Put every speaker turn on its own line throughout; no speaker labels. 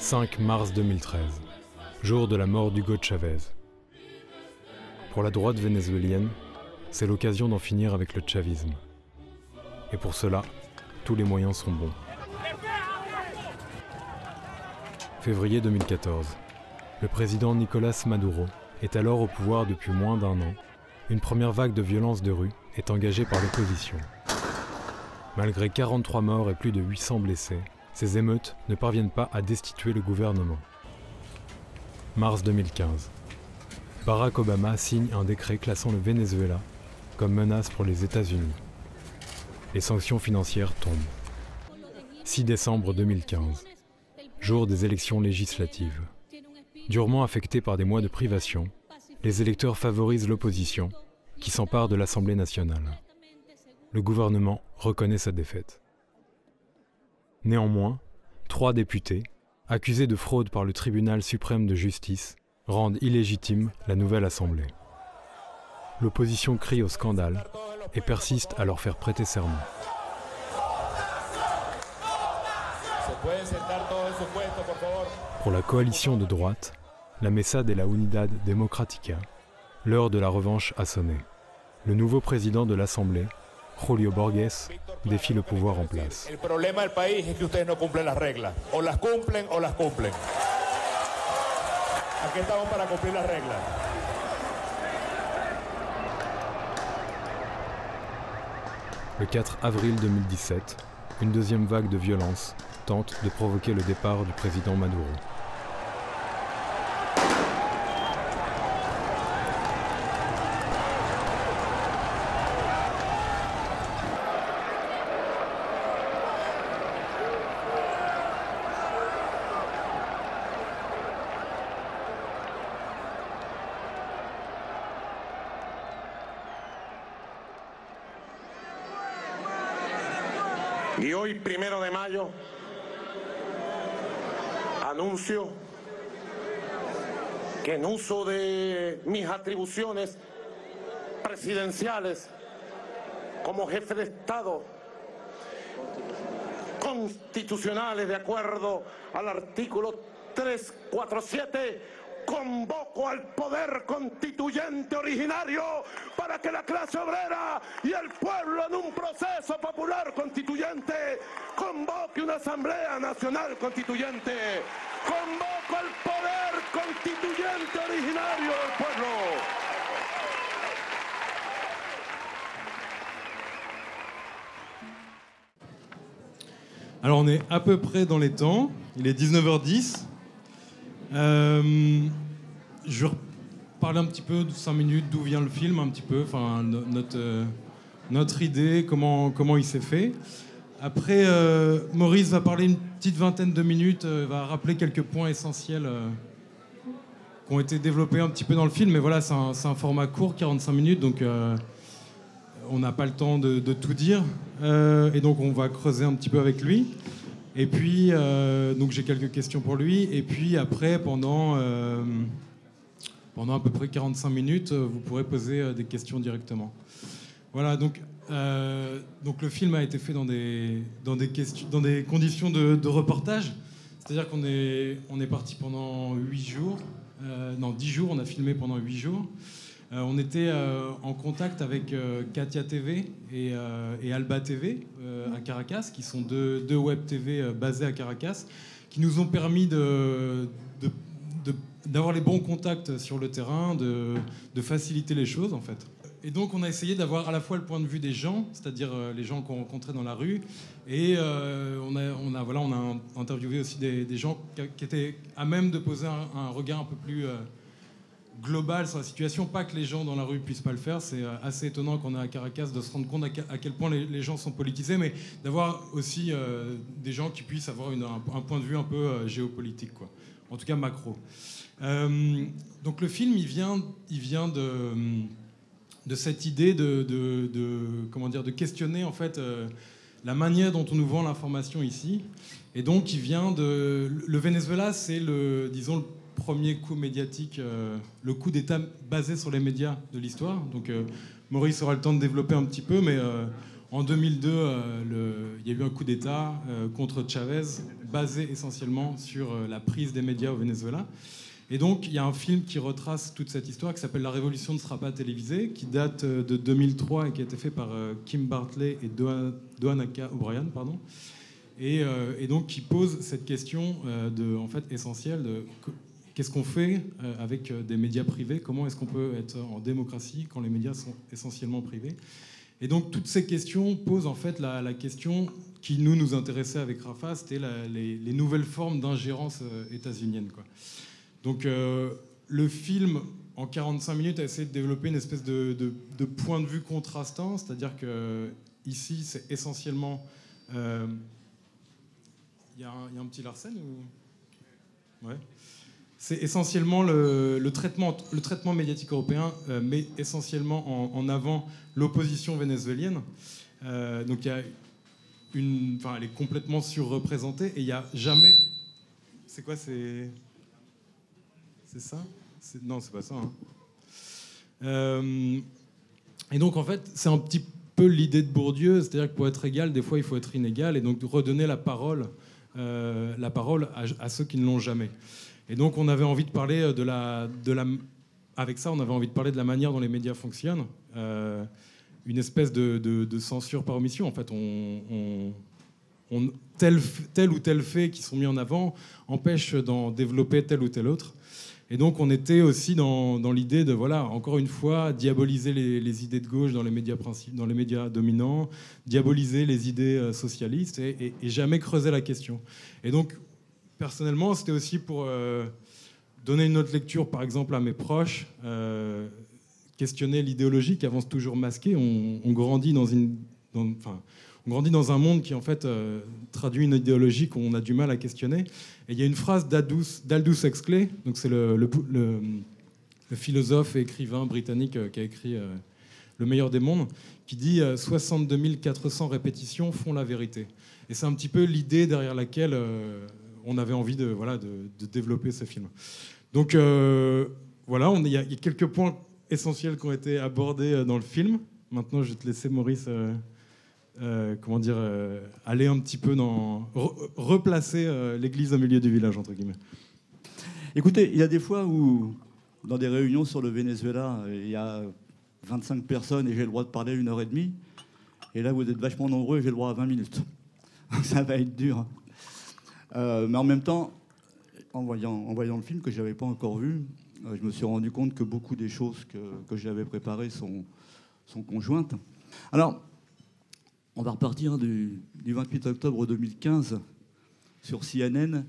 5 mars 2013, jour de la mort d'Hugo Chavez. Pour la droite vénézuélienne, c'est l'occasion d'en finir avec le chavisme. Et pour cela, tous les moyens sont bons. Février 2014. Le président Nicolás Maduro est alors au pouvoir depuis moins d'un an. Une première vague de violence de rue est engagée par l'opposition. Malgré 43 morts et plus de 800 blessés, ces émeutes ne parviennent pas à destituer le gouvernement. Mars 2015. Barack Obama signe un décret classant le Venezuela comme menace pour les États-Unis. Les sanctions financières tombent. 6 décembre 2015. Jour des élections législatives. Durement affectés par des mois de privation, les électeurs favorisent l'opposition, qui s'empare de l'Assemblée nationale. Le gouvernement reconnaît sa défaite. Néanmoins, 3 députés, accusés de fraude par le tribunal suprême de justice, rendent illégitime la nouvelle Assemblée. L'opposition crie au scandale et persiste à leur faire prêter serment. Pour la coalition de droite, la Mesa de la Unidad Democrática, l'heure de la revanche a sonné. Le nouveau président de l'Assemblée, Julio Borges, défie le pouvoir en place.
Le problème du pays est que ustedes no cumplen las reglas. O las cumplen o las cumplen. Aquí estamos para cumplir las reglas.
Le 4 avril 2017, une deuxième vague de violence tente de provoquer le départ du président Maduro.
Y hoy, 1 de mayo, anuncio que en uso de mis atribuciones presidenciales como jefe de Estado constitucionales de acuerdo al artículo 347, convoco al poder constituyente originario para que la clase obrera y el pueblo en un proceso popular constituyente convoque una asamblea nacional constituyente. Convoco al poder constituyente originario del pueblo.
Alors on est à peu près dans les temps, il est 19h10. Je vais parler un petit peu de 5 minutes d'où vient le film, un petit peu, enfin notre idée, comment il s'est fait. Après, Maurice va parler une petite vingtaine de minutes, va rappeler quelques points essentiels qui ont été développés un petit peu dans le film, mais voilà, c'est un format court, 45 minutes, donc on n'a pas le temps de tout dire, et donc on va creuser un petit peu avec lui. Et puis, donc j'ai quelques questions pour lui. Et puis après, pendant à peu près 45 minutes, vous pourrez poser des questions directement. Voilà, donc le film a été fait dans des conditions de reportage. C'est-à-dire qu'on est parti pendant 8 jours. 10 jours, on a filmé pendant 8 jours. On était en contact avec Katia TV et Alba TV à Caracas, qui sont deux web TV basées à Caracas, qui nous ont permis d'avoir les bons contacts sur le terrain, de faciliter les choses en fait. Et donc on a essayé d'avoir à la fois le point de vue des gens, c'est-à-dire les gens qu'on rencontrait dans la rue, et on a interviewé aussi des gens qui étaient à même de poser un regard un peu plus global sur la situation, pas que les gens dans la rue puissent pas le faire. C'est assez étonnant qu'on est à Caracas de se rendre compte à quel point les gens sont politisés, mais d'avoir aussi des gens qui puissent avoir un point de vue un peu géopolitique, quoi. En tout cas macro. Donc le film, il vient de cette idée de questionner en fait la manière dont on nous vend l'information ici. Et donc il vient le Venezuela, c'est le premier coup médiatique, le coup d'État basé sur les médias de l'histoire. Donc Maurice aura le temps de développer un petit peu, mais En 2002, il y a eu un coup d'État contre Chavez, basé essentiellement sur la prise des médias au Venezuela. Et donc, il y a un film qui retrace toute cette histoire qui s'appelle La Révolution ne sera pas télévisée, qui date de 2003 et qui a été fait par Kim Bartley et Doanaka O'Brien, pardon. Et donc, qui pose cette question en fait, essentielle de qu'est-ce qu'on fait avec des médias privés, comment est-ce qu'on peut être en démocratie quand les médias sont essentiellement privés. Et donc, toutes ces questions posent en fait la question qui nous intéressait avec Rafa, c'était les nouvelles formes d'ingérence états-unienne, quoi. Donc le film, en 45 minutes, a essayé de développer une espèce de point de vue contrastant, c'est-à-dire que ici, c'est essentiellement... Il y a un petit Larsen ou... Ouais. C'est essentiellement le traitement médiatique européen, mais essentiellement en avant l'opposition vénézuélienne. Donc il y a elle est complètement surreprésentée et il n'y a jamais... C'est quoi, c'est ça ? Non, c'est pas ça. Hein. Et donc, en fait, c'est un petit peu l'idée de Bourdieu, c'est-à-dire que pour être égal, des fois, il faut être inégal, et donc redonner la parole à ceux qui ne l'ont jamais. Et donc, on avait envie de parler avec ça, on avait envie de parler de la manière dont les médias fonctionnent, une espèce de censure par omission. En fait, tel ou tel fait qui sont mis en avant empêche d'en développer tel ou tel autre. Et donc, on était aussi dans l'idée de, voilà, encore une fois, diaboliser les idées de gauche dans les médias dominants, diaboliser les idées socialistes et jamais creuser la question. Et donc, personnellement, c'était aussi pour donner une autre lecture, par exemple, à mes proches, questionner l'idéologie qui avance toujours masquée. On grandit on grandit dans un monde qui, en fait, traduit une idéologie qu'on a du mal à questionner. Et il y a une phrase d'Aldous Huxley, donc c'est le philosophe et écrivain britannique qui a écrit Le meilleur des mondes, qui dit 62 400 répétitions font la vérité. Et c'est un petit peu l'idée derrière laquelle on avait envie de développer ce film. Donc voilà, il y a quelques points essentiels qui ont été abordés dans le film. Maintenant, je vais te laisser, Maurice... aller un petit peu replacer l'église au milieu du village, entre guillemets.
Écoutez, il y a des fois où, dans des réunions sur le Venezuela, il y a 25 personnes et j'ai le droit de parler 1h30. Et là, vous êtes vachement nombreux et j'ai le droit à 20 minutes. Ça va être dur. Mais en même temps, en voyant le film que je n'avais pas encore vu, je me suis rendu compte que beaucoup des choses que j'avais préparées sont conjointes. Alors, on va repartir du 28 octobre 2015 sur CNN,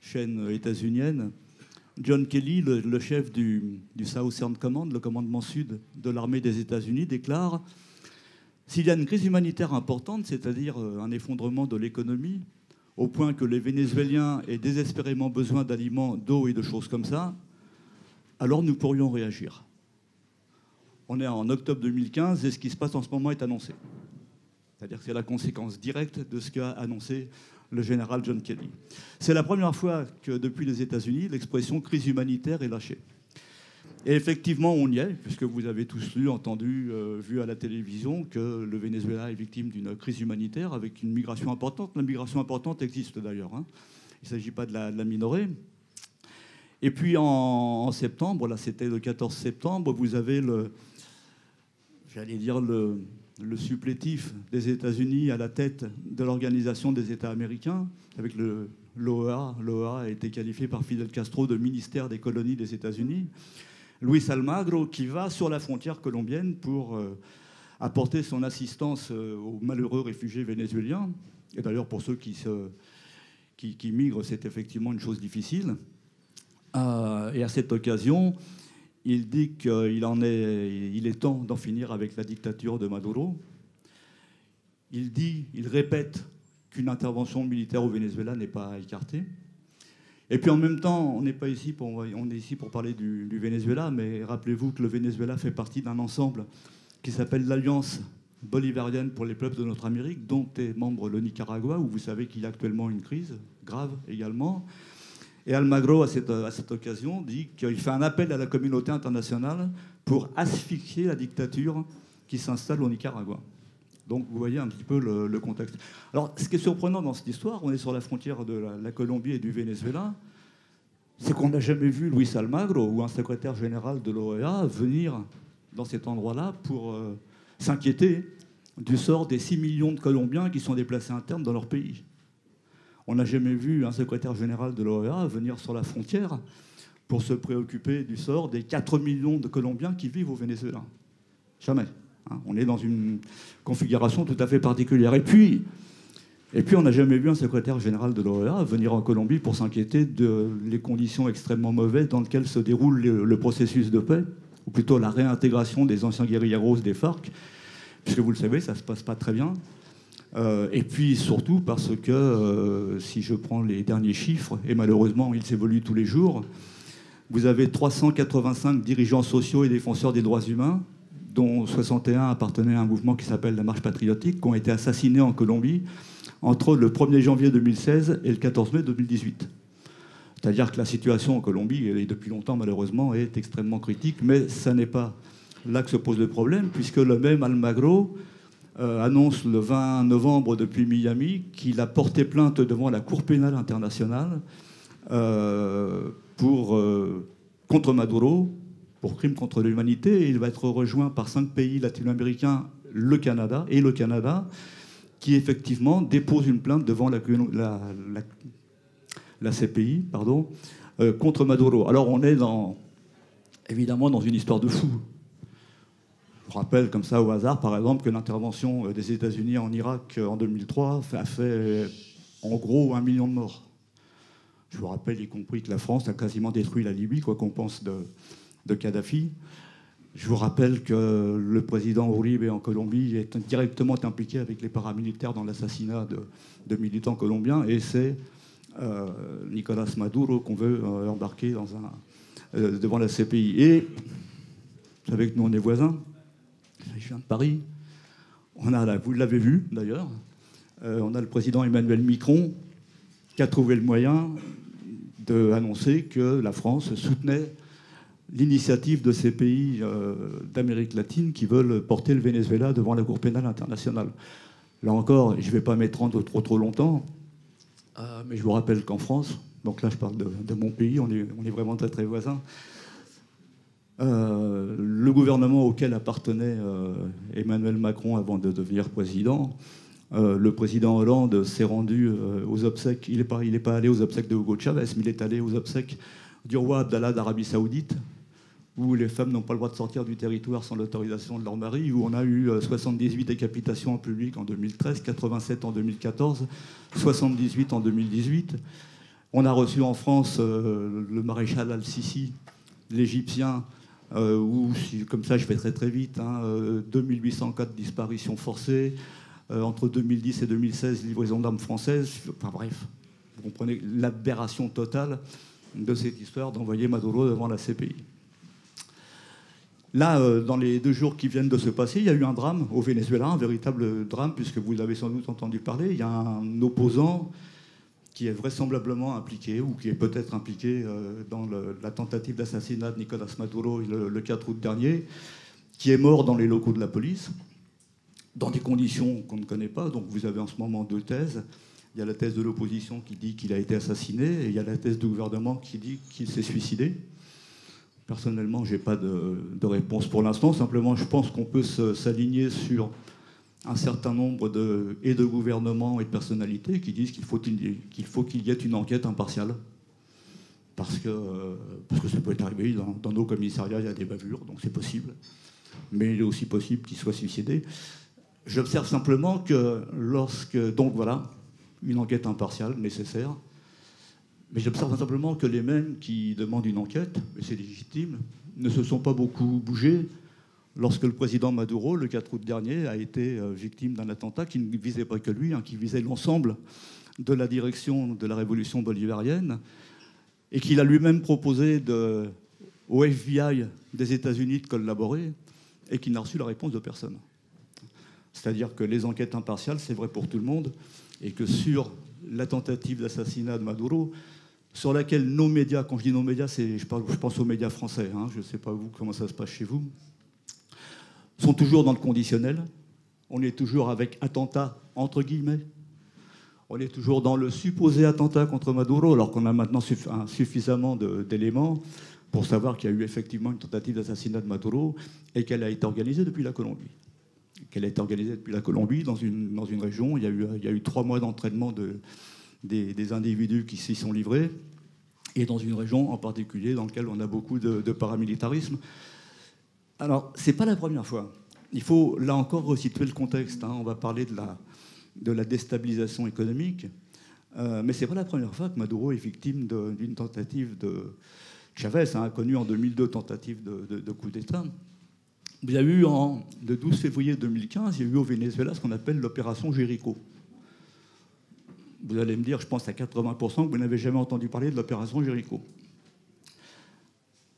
chaîne états-unienne. John Kelly, le chef du Southern Command, le commandement sud de l'armée des États-Unis, déclare « S'il y a une crise humanitaire importante, c'est-à-dire un effondrement de l'économie, au point que les Vénézuéliens aient désespérément besoin d'aliments, d'eau et de choses comme ça, alors nous pourrions réagir. » On est en octobre 2015 et ce qui se passe en ce moment est annoncé. C'est-à-dire que c'est la conséquence directe de ce qu'a annoncé le général John Kelly. C'est la première fois que, depuis les États-Unis, l'expression crise humanitaire est lâchée. Et effectivement, on y est, puisque vous avez tous lu, entendu, vu à la télévision que le Venezuela est victime d'une crise humanitaire avec une migration importante. La migration importante existe d'ailleurs. Hein. Il ne s'agit pas de la minorer. Et puis en septembre, là c'était le 14 septembre, vous avez le supplétif des États-Unis à la tête de l'Organisation des États américains, avec l'OEA. L'OEA a été qualifié par Fidel Castro de ministère des colonies des États-Unis. Luis Almagro, qui va sur la frontière colombienne pour apporter son assistance aux malheureux réfugiés vénézuéliens. Et d'ailleurs, pour ceux qui migrent, c'est effectivement une chose difficile. Et à cette occasion, il dit qu'il est temps d'en finir avec la dictature de Maduro. Il répète qu'une intervention militaire au Venezuela n'est pas écartée. Et puis en même temps, on est ici pour parler du Venezuela, mais rappelez-vous que le Venezuela fait partie d'un ensemble qui s'appelle l'Alliance bolivarienne pour les peuples de notre Amérique, dont est membre le Nicaragua, où vous savez qu'il y a actuellement une crise grave également. Et Almagro, à cette occasion, dit qu'il fait un appel à la communauté internationale pour asphyxier la dictature qui s'installe au Nicaragua. Donc vous voyez un petit peu le contexte. Alors ce qui est surprenant dans cette histoire, on est sur la frontière de la Colombie et du Venezuela, c'est qu'on n'a jamais vu Luis Almagro ou un secrétaire général de l'OEA venir dans cet endroit-là pour s'inquiéter du sort des 6 millions de Colombiens qui sont déplacés internes dans leur pays. On n'a jamais vu un secrétaire général de l'OEA venir sur la frontière pour se préoccuper du sort des 4 millions de Colombiens qui vivent au Venezuela. Jamais. Hein. On est dans une configuration tout à fait particulière. Et puis on n'a jamais vu un secrétaire général de l'OEA venir en Colombie pour s'inquiéter des conditions extrêmement mauvaises dans lesquelles se déroule le processus de paix, ou plutôt la réintégration des anciens guérilleros des FARC, puisque vous le savez, ça ne se passe pas très bien. Et puis surtout parce que, si je prends les derniers chiffres, et malheureusement ils évoluent tous les jours, vous avez 385 dirigeants sociaux et défenseurs des droits humains, dont 61 appartenaient à un mouvement qui s'appelle la Marche Patriotique, qui ont été assassinés en Colombie entre le 1er janvier 2016 et le 14 mai 2018. C'est-à-dire que la situation en Colombie, et depuis longtemps malheureusement, est extrêmement critique, mais ça n'est pas là que se pose le problème, puisque le même Almagro annonce le 20 novembre depuis Miami qu'il a porté plainte devant la Cour pénale internationale contre Maduro pour crime contre l'humanité, et il va être rejoint par 5 pays latino-américains, le Canada, qui effectivement déposent une plainte devant la CPI contre Maduro. Alors on est évidemment dans une histoire de fou. Je rappelle comme ça au hasard, par exemple, que l'intervention des États-Unis en Irak en 2003 a fait en gros 1 million de morts. Je vous rappelle y compris que la France a quasiment détruit la Libye, quoi qu'on pense de Kadhafi. Je vous rappelle que le président Uribe en Colombie est directement impliqué avec les paramilitaires dans l'assassinat de militants colombiens, et c'est Nicolas Maduro qu'on veut embarquer devant la CPI. Et vous savez que nous on est voisins. Je viens de Paris. Vous l'avez vu d'ailleurs, on a le président Emmanuel Macron qui a trouvé le moyen d'annoncer que la France soutenait l'initiative de ces pays d'Amérique latine qui veulent porter le Venezuela devant la Cour pénale internationale. Là encore, je ne vais pas m'étendre trop longtemps, mais je vous rappelle qu'en France, donc là je parle de mon pays, on est vraiment très très voisins, le gouvernement auquel appartenait Emmanuel Macron avant de devenir président, le président Hollande s'est rendu aux obsèques. Il n'est pas allé aux obsèques de Hugo Chavez, mais il est allé aux obsèques du roi Abdallah d'Arabie Saoudite, où les femmes n'ont pas le droit de sortir du territoire sans l'autorisation de leur mari, où on a eu 78 décapitations en public en 2013, 87 en 2014, 78 en 2018. On a reçu en France le maréchal Al-Sisi, l'Égyptien, où, comme ça je vais très très vite, 2804 disparitions forcées, entre 2010 et 2016, livraison d'armes françaises. Enfin bref, vous comprenez l'aberration totale de cette histoire d'envoyer Maduro devant la CPI. Là, dans les 2 jours qui viennent de se passer, il y a eu un drame au Venezuela, un véritable drame, puisque vous l'avez sans doute entendu parler. Il y a un opposant qui est vraisemblablement impliqué, ou qui est peut-être impliqué dans la tentative d'assassinat de Nicolas Maduro le 4 août dernier, qui est mort dans les locaux de la police, dans des conditions qu'on ne connaît pas. Donc vous avez en ce moment 2 thèses. Il y a la thèse de l'opposition qui dit qu'il a été assassiné, et il y a la thèse du gouvernement qui dit qu'il s'est suicidé. Personnellement, je n'ai pas de réponse pour l'instant. Simplement, je pense qu'on peut s'aligner sur un certain nombre de gouvernements et de personnalités qui disent qu'il faut qu'il y ait une enquête impartiale. Parce que ça peut être arrivé, dans nos commissariats, il y a des bavures, donc c'est possible. Mais il est aussi possible qu'il soit suicidé. J'observe simplement que donc voilà, une enquête impartiale nécessaire. Mais j'observe simplement que les mêmes qui demandent une enquête, et c'est légitime, ne se sont pas beaucoup bougés lorsque le président Maduro, le 4 août dernier, a été victime d'un attentat qui ne visait pas que lui, qui visait l'ensemble de la direction de la révolution bolivarienne, et qu'il a lui-même proposé au FBI des États-Unis de collaborer, et qui n'a reçu la réponse de personne. C'est-à-dire que les enquêtes impartiales, c'est vrai pour tout le monde, et que sur la tentative d'assassinat de Maduro, sur laquelle nos médias, quand je dis nos médias, je pense aux médias français, je ne sais pas vous comment ça se passe chez vous, sont toujours dans le conditionnel. On est toujours avec attentat, entre guillemets. On est toujours dans le supposé attentat contre Maduro, alors qu'on a maintenant suffisamment d'éléments pour savoir qu'il y a eu effectivement une tentative d'assassinat de Maduro et qu'elle a été organisée depuis la Colombie. Dans une région. Il y a eu 3 mois d'entraînement des individus qui s'y sont livrés, et dans une région en particulier dans laquelle on a beaucoup de paramilitarisme. Alors, c'est pas la première fois. Il faut, là encore, resituer le contexte. On va parler de la déstabilisation économique, mais c'est pas la première fois que Maduro est victime d'une tentative de... Chavez a connu en 2002 tentative de coup d'État. Il y a eu, le 12 février 2015, il y a eu au Venezuela ce qu'on appelle l'opération Jéricho. Vous allez me dire, je pense à 80% que vous n'avez jamais entendu parler de l'opération Jéricho.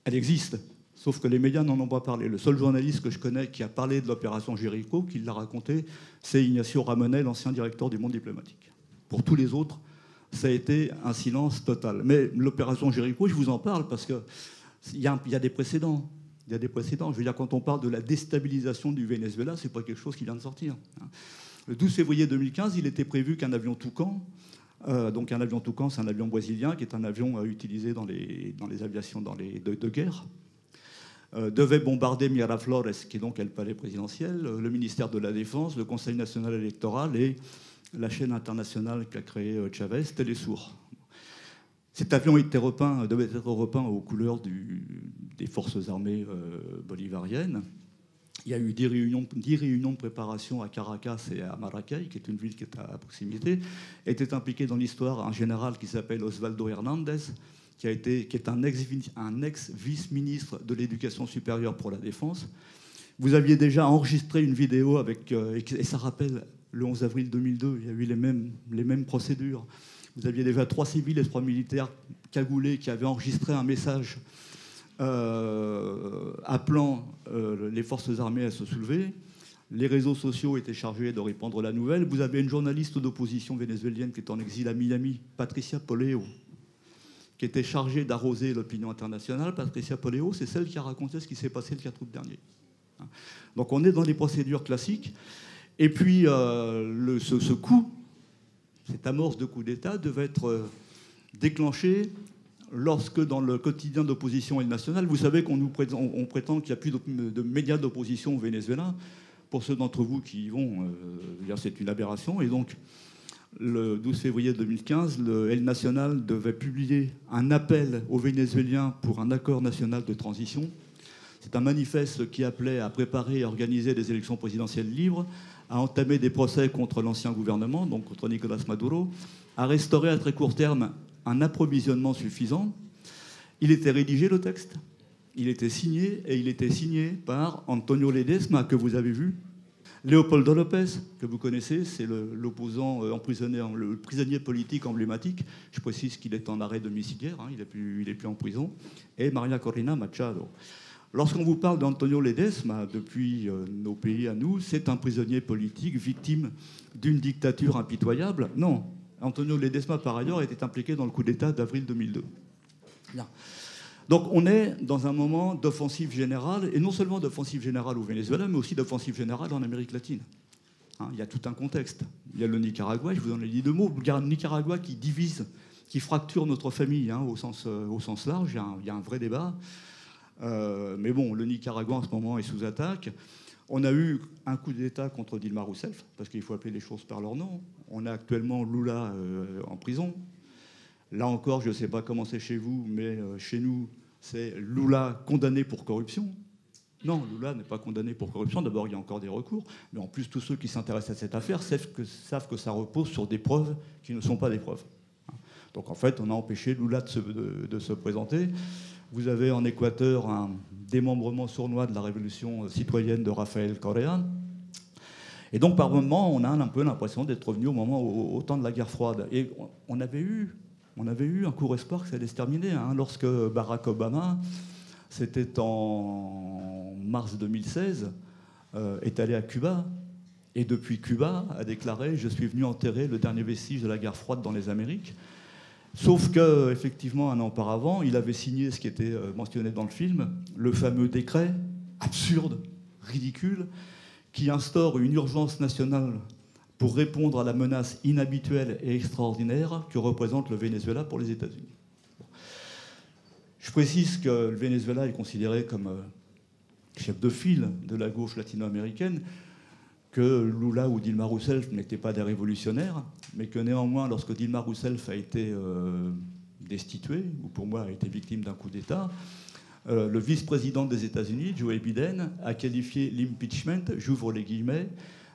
Elle existe, sauf que les médias n'en ont pas parlé. Le seul journaliste que je connais qui a parlé de l'opération Jéricho, qui l'a raconté, c'est Ignacio Ramonel, l'ancien directeur du Monde diplomatique. Pour tous les autres, ça a été un silence total. Mais l'opération Jéricho, je vous en parle parce qu'il y a des précédents. Il y a des précédents. Je veux dire, quand on parle de la déstabilisation du Venezuela, ce n'est pas quelque chose qui vient de sortir. Le 12 février 2015, il était prévu qu'un avion Toucan, donc un avion Toucan, c'est un avion brésilien, qui est un avion utilisé dans les aviations de guerre, devait bombarder Miraflores, qui est donc le palais présidentiel, le ministère de la Défense, le Conseil national électoral et la chaîne internationale qu'a créée Chavez, Télésour. Cet avion devait être repeint aux couleurs des forces armées bolivariennes. Il y a eu 10 réunions de préparation à Caracas et à Maracay, qui est une ville qui est à proximité. Était impliqué dans l'histoire un général qui s'appelle Osvaldo Hernández, qui est un ex-vice-ministre de l'Éducation supérieure pour la Défense. Vous aviez déjà enregistré une vidéo et ça rappelle le 11 avril 2002, il y a eu les mêmes procédures. Vous aviez déjà 3 civils et 3 militaires cagoulés qui avaient enregistré un message appelant les forces armées à se soulever. Les réseaux sociaux étaient chargés de répandre la nouvelle. Vous avez une journaliste d'opposition vénézuélienne qui est en exil à Miami, Patricia Poleo, qui était chargée d'arroser l'opinion internationale. Patricia Poleo, c'est celle qui a raconté ce qui s'est passé le 4 août dernier. Donc on est dans les procédures classiques. Et puis ce coup, cette amorce de coup d'État devait être déclenchée lorsque, dans le quotidien d'opposition El Nacional, vous savez qu'on prétend qu'il n'y a plus de médias d'opposition au Venezuela. Pour ceux d'entre vous qui y vont, c'est une aberration. Et donc, le 12 février 2015, le El Nacional devait publier un appel aux Vénézuéliens pour un accord national de transition. C'est un manifeste qui appelait à préparer et organiser des élections présidentielles libres, à entamer des procès contre l'ancien gouvernement, donc contre Nicolás Maduro, à restaurer à très court terme un approvisionnement suffisant. Il était rédigé, le texte, il était signé, et il était signé par Antonio Ledesma, que vous avez vu, Leopoldo López, que vous connaissez, c'est l'opposant emprisonné, le prisonnier politique emblématique. Je précise qu'il est en arrêt domiciliaire, il n'est plus en prison, et Maria Corina Machado. Lorsqu'on vous parle d'Antonio Ledesma, depuis nos pays à nous, c'est un prisonnier politique victime d'une dictature impitoyable. Non, Antonio Ledesma, par ailleurs, était impliqué dans le coup d'État d'avril 2002. Bien. Donc on est dans un moment d'offensive générale, et non seulement d'offensive générale au Venezuela, mais aussi d'offensive générale en Amérique latine. Il y a tout un contexte. Il y a le Nicaragua, je vous en ai dit 2 mots. Il y a le Nicaragua qui divise, qui fracture notre famille au sens large. Il y a un vrai débat. Mais bon, le Nicaragua en ce moment est sous attaque. On a eu un coup d'État contre Dilma Rousseff, parce qu'il faut appeler les choses par leur nom. On a actuellement Lula en prison. Là encore, je ne sais pas comment c'est chez vous, mais chez nous, c'est Lula condamné pour corruption. Non, Lula n'est pas condamné pour corruption. D'abord, il y a encore des recours. Mais en plus, tous ceux qui s'intéressent à cette affaire savent que ça repose sur des preuves qui ne sont pas des preuves. Donc en fait, on a empêché Lula de se présenter. Vous avez en Équateur un démembrement sournois de la révolution citoyenne de Rafael Correa. Et donc, par moments, on a un peu l'impression d'être revenu au temps de la guerre froide. Et on avait eu un court espoir que ça allait se terminer. Lorsque Barack Obama, c'était en mars 2016, est allé à Cuba. Et depuis Cuba, a déclaré « Je suis venu enterrer le dernier vestige de la guerre froide dans les Amériques ». Sauf qu'effectivement, un an auparavant, il avait signé ce qui était mentionné dans le film, le fameux décret absurde, ridicule, qui instaure une urgence nationale pour répondre à la menace inhabituelle et extraordinaire que représente le Venezuela pour les États-Unis. Je précise que le Venezuela est considéré comme chef de file de la gauche latino-américaine, que Lula ou Dilma Rousseff n'étaient pas des révolutionnaires, mais que néanmoins, lorsque Dilma Rousseff a été destituée, ou pour moi a été victime d'un coup d'État, le vice-président des États-Unis, Joe Biden, a qualifié l'impeachment, j'ouvre les guillemets,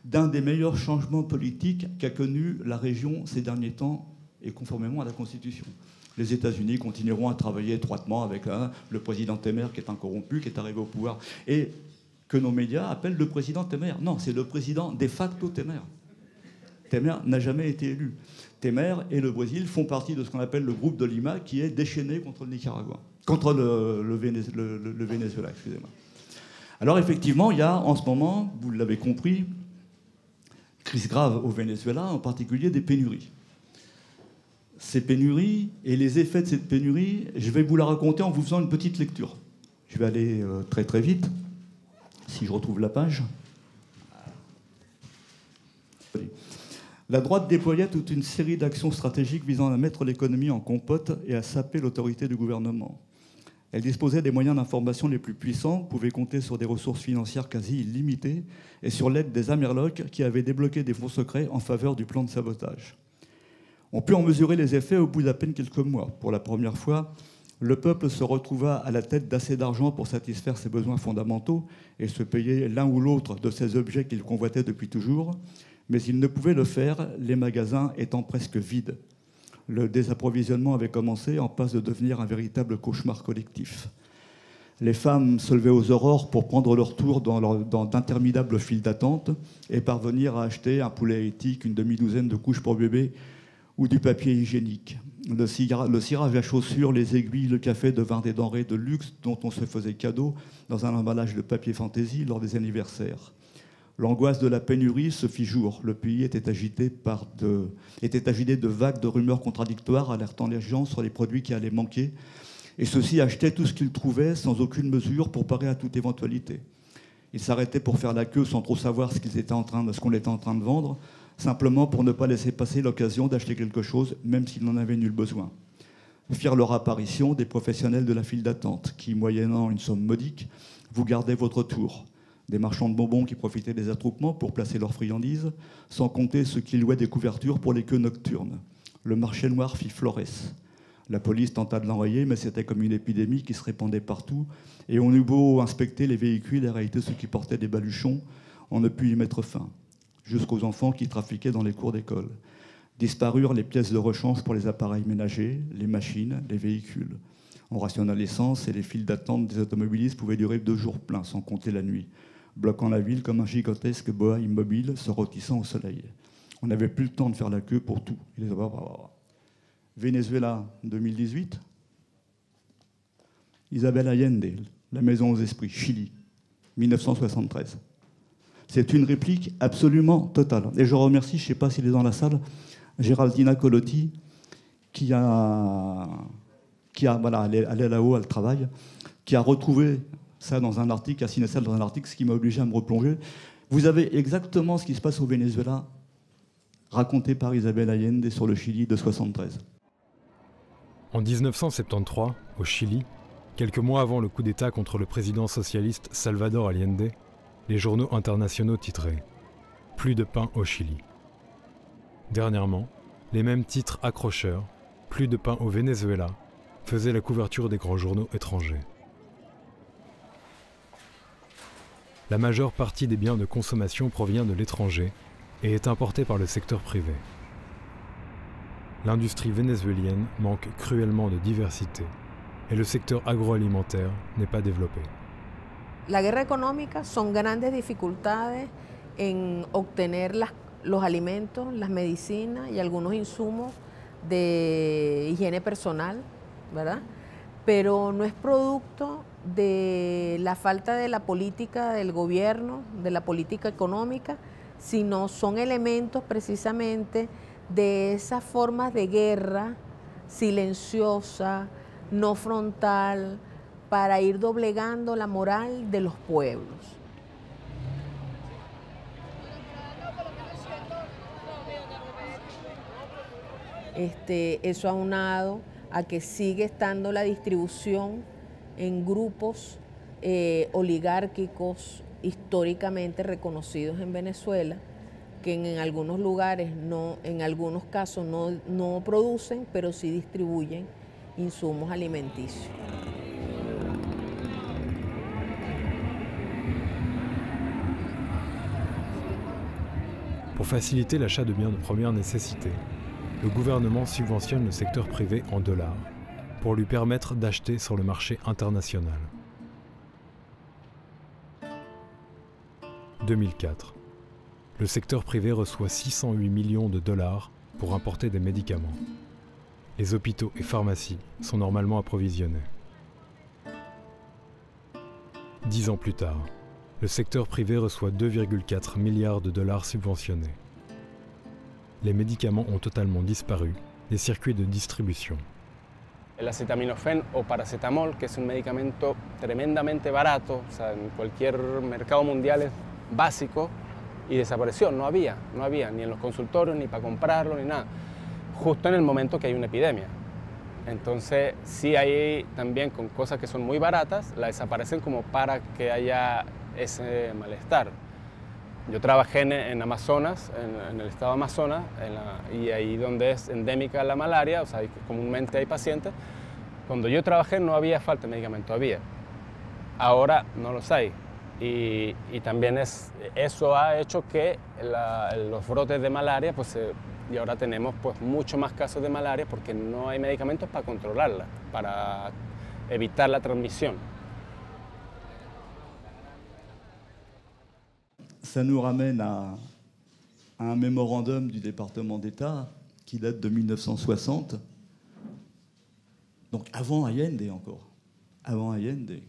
d'un des meilleurs changements politiques qu'a connu la région ces derniers temps et conformément à la Constitution. Les États-Unis continueront à travailler étroitement avec le président Temer qui est incorrompu, qui est arrivé au pouvoir, et que nos médias appellent le président Temer. Non, c'est le président de facto Temer. Temer n'a jamais été élu. Temer et le Brésil font partie de ce qu'on appelle le groupe de Lima, qui est déchaîné contre le Nicaragua, contre le Venezuela, excusez-moi. Alors effectivement, il y a en ce moment, vous l'avez compris, crise grave au Venezuela, en particulier des pénuries. Ces pénuries et les effets de cette pénurie, je vais vous la raconter en vous faisant une petite lecture. Je vais aller très très vite, si je retrouve la page. La droite déployait toute une série d'actions stratégiques visant à mettre l'économie en compote et à saper l'autorité du gouvernement. Elle disposait des moyens d'information les plus puissants, pouvait compter sur des ressources financières quasi illimitées et sur l'aide des Amerlocs qui avaient débloqué des fonds secrets en faveur du plan de sabotage. On put en mesurer les effets au bout d'à peine quelques mois. Pour la première fois, le peuple se retrouva à la tête d'assez d'argent pour satisfaire ses besoins fondamentaux et se payer l'un ou l'autre de ces objets qu'il convoitait depuis toujours, mais il ne pouvait le faire, les magasins étant presque vides. Le désapprovisionnement avait commencé, en passe de devenir un véritable cauchemar collectif. Les femmes se levaient aux aurores pour prendre leur tour dans d'interminables files d'attente et parvenir à acheter un poulet éthique, une demi-douzaine de couches pour bébé ou du papier hygiénique. Le cirage à chaussures, les aiguilles, le café devinrent des denrées de luxe dont on se faisait cadeau dans un emballage de papier fantaisie lors des anniversaires. L'angoisse de la pénurie se fit jour. Le pays était agité de vagues de rumeurs contradictoires alertant les gens sur les produits qui allaient manquer. Et ceux-ci achetaient tout ce qu'ils trouvaient sans aucune mesure pour parer à toute éventualité. Ils s'arrêtaient pour faire la queue sans trop savoir ce qu'on était en train de vendre, simplement pour ne pas laisser passer l'occasion d'acheter quelque chose, même s'ils n'en avaient nul besoin. Firent leur apparition des professionnels de la file d'attente, qui, moyennant une somme modique, vous gardaient votre tour. Des marchands de bonbons qui profitaient des attroupements pour placer leurs friandises, sans compter ceux qui louaient des couvertures pour les queues nocturnes. Le marché noir fit florès. La police tenta de l'enrayer, mais c'était comme une épidémie qui se répandait partout, et on eut beau inspecter les véhicules et arrêter ceux qui portaient des baluchons, on ne put y mettre fin, jusqu'aux enfants qui trafiquaient dans les cours d'école. Disparurent les pièces de rechange pour les appareils ménagers, les machines, les véhicules. On rationna l'essence et les files d'attente des automobilistes pouvaient durer 2 jours pleins, sans compter la nuit, bloquant la ville comme un gigantesque boa immobile se rôtissant au soleil. On n'avait plus le temps de faire la queue pour tout. Venezuela, 2018. Isabel Allende, La Maison aux Esprits, Chili, 1973. C'est une réplique absolument totale. Et je remercie, je ne sais pas s'il est dans la salle, Géraldina Colotti, qui voilà, elle est là-haut, elle travaille, qui a retrouvé ça dans un article, a signé ça dans un article, ce qui m'a obligé à me replonger. Vous avez exactement ce qui se passe au Venezuela, raconté par Isabel Allende sur le Chili de 1973.
En 1973, au Chili, quelques mois avant le coup d'État contre le président socialiste Salvador Allende, les journaux internationaux titraient « Plus de pain au Chili ». Dernièrement, les mêmes titres accrocheurs « Plus de pain au Venezuela » faisaient la couverture des grands journaux étrangers. La majeure partie des biens de consommation provient de l'étranger et est importée par le secteur privé. L'industrie vénézuélienne manque cruellement de diversité et le secteur agroalimentaire n'est pas développé.
La guerra económica son grandes dificultades en obtener los alimentos, las medicinas y algunos insumos de higiene personal, ¿verdad? Pero no es producto de la falta de la política del gobierno, de la política económica, sino son elementos precisamente de esas formas de guerra silenciosa, no frontal, para ir doblegando la moral de los pueblos. Eso aunado a que sigue estando la distribución en grupos oligárquicos históricamente reconocidos en Venezuela, que en algunos lugares, en algunos casos no producen, pero sí distribuyen insumos alimenticios.
Pour faciliter l'achat de biens de première nécessité, le gouvernement subventionne le secteur privé en dollars pour lui permettre d'acheter sur le marché international. 2004. Le secteur privé reçoit 608 millions de dollars pour importer des médicaments. Les hôpitaux et pharmacies sont normalement approvisionnés. 10 ans plus tard, le secteur privé reçoit 2,4 milliards de dollars subventionnés. Les médicaments ont totalement disparu des circuits de distribution.
El acetaminofén o paracetamol, que es un medicamento tremendamente barato, o sea, en cualquier mercado mundial es básico, y desapareció, no había ni en los consultorios, ni para comprarlo, ni nada, justo en el momento que hay una epidemia. Entonces, sí hay también con cosas que son muy baratas, la desaparecen como para que haya ese malestar. Yo trabajé en Amazonas, en el estado de Amazonas, y ahí donde es endémica la malaria, o sea, comúnmente hay pacientes. Cuando yo trabajé no había falta de medicamento, había. Ahora no los hay. Y también eso ha hecho que los brotes de malaria, pues, y ahora tenemos pues mucho más casos de malaria porque no hay medicamentos para controlarla, para evitar la transmisión.
Ça nous ramène à un mémorandum du département d'État qui date de 1960, donc avant Allende encore, avant Allende,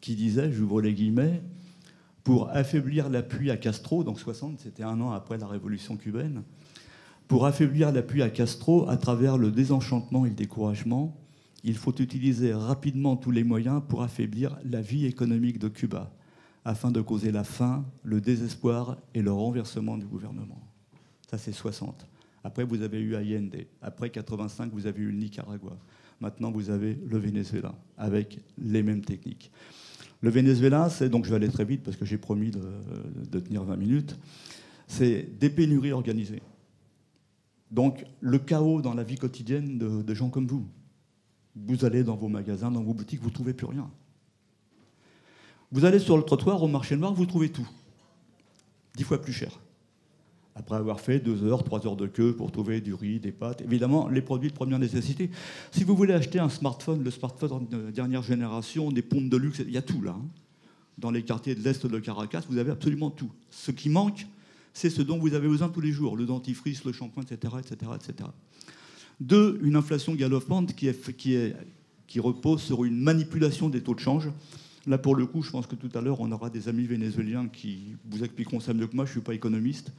qui disait, j'ouvre les guillemets, pour affaiblir l'appui à Castro, donc 60, c'était un an après la révolution cubaine, pour affaiblir l'appui à Castro à travers le désenchantement et le découragement, il faut utiliser rapidement tous les moyens pour affaiblir la vie économique de Cuba, afin de causer la faim, le désespoir et le renversement du gouvernement. Ça, c'est 60. Après, vous avez eu Allende. Après 85, vous avez eu le Nicaragua. Maintenant, vous avez le Venezuela, avec les mêmes techniques. Le Venezuela, c'est, donc je vais aller très vite parce que j'ai promis de tenir 20 minutes, c'est des pénuries organisées. Donc, le chaos dans la vie quotidienne de gens comme vous. Vous allez dans vos magasins, dans vos boutiques, vous ne trouvez plus rien. Vous allez sur le trottoir, au marché noir, vous trouvez tout. 10 fois plus cher. Après avoir fait 2 heures, 3 heures de queue pour trouver du riz, des pâtes, évidemment, les produits de première nécessité. Si vous voulez acheter un smartphone, le smartphone de dernière génération, des pompes de luxe, il y a tout là. Dans les quartiers de l'Est de Caracas, vous avez absolument tout. Ce qui manque, c'est ce dont vous avez besoin tous les jours, le dentifrice, le shampoing, etc., etc., etc. 2, une inflation galopante qui repose sur une manipulation des taux de change. Là, pour le coup, je pense que tout à l'heure, on aura des amis vénézuéliens qui vous expliqueront ça mieux que moi, je ne suis pas économiste.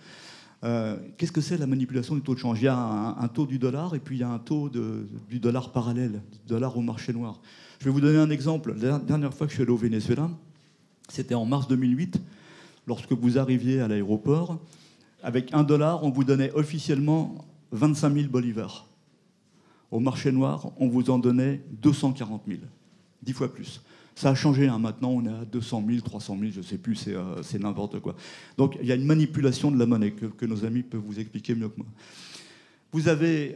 Qu'est-ce que c'est la manipulation du taux de change? Il y a un taux du dollar et puis il y a un taux du dollar parallèle, du dollar au marché noir. Je vais vous donner un exemple. La dernière fois que je suis allé au Venezuela, c'était en mars 2008, lorsque vous arriviez à l'aéroport, avec $1, on vous donnait officiellement 25 000 bolivars. Au marché noir, on vous en donnait 240 000, 10 fois plus. Ça a changé, hein. Maintenant on est à 200 000, 300 000, je ne sais plus, c'est n'importe quoi. Donc il y a une manipulation de la monnaie que nos amis peuvent vous expliquer mieux que moi. Vous avez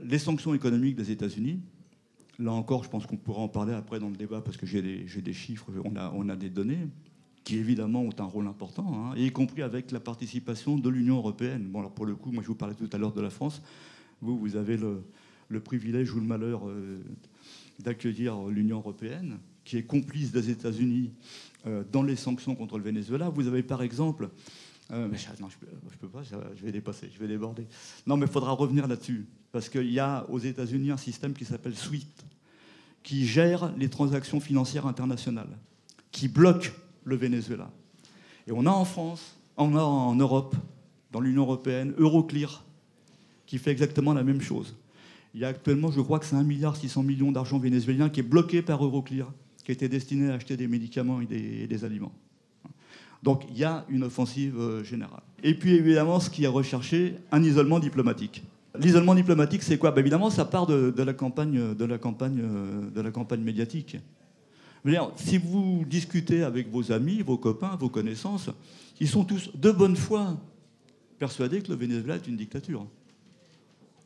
les sanctions économiques des États-Unis. Là encore, je pense qu'on pourra en parler après dans le débat parce que j'ai des chiffres, on a des données qui évidemment ont un rôle important, hein, y compris avec la participation de l'Union européenne. Bon, alors pour le coup, moi je vous parlais tout à l'heure de la France. Vous avez le privilège ou le malheur d'accueillir l'Union européenne, qui est complice des États-Unis dans les sanctions contre le Venezuela. Vous avez par exemple... non, je peux pas, je vais dépasser, je vais déborder. Non, mais il faudra revenir là-dessus, parce qu'il y a aux États-Unis un système qui s'appelle SWIFT, qui gère les transactions financières internationales, qui bloque le Venezuela. Et on a en France, on a en Europe, dans l'Union européenne, Euroclear, qui fait exactement la même chose. Il y a actuellement, je crois que c'est 1,6 milliard d'argent vénézuélien qui est bloqué par Euroclear, qui était destiné à acheter des médicaments et des aliments. Donc il y a une offensive générale. Et puis évidemment, ce qui est recherché, un isolement diplomatique. L'isolement diplomatique, c'est quoi? Évidemment, ça part de la campagne médiatique. Je veux dire, si vous discutez avec vos amis, vos copains, vos connaissances, ils sont tous de bonne foi persuadés que le Venezuela est une dictature.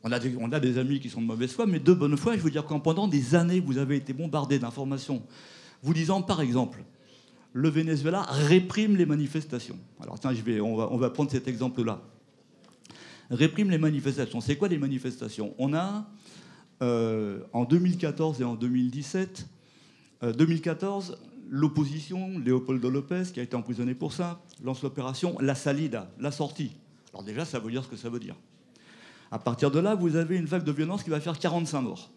On a des amis qui sont de mauvaise foi, mais de bonne foi, je veux dire qu'en pendant des années, vous avez été bombardé d'informations vous disant, par exemple, le Venezuela réprime les manifestations. Alors tiens, on va prendre cet exemple-là. Réprime les manifestations. C'est quoi les manifestations? On a, en 2014 et en 2017, 2014, l'opposition, Leopoldo López, qui a été emprisonné pour ça, lance l'opération La Salida, la sortie. Alors déjà, ça veut dire ce que ça veut dire. À partir de là, vous avez une vague de violence qui va faire 45 morts,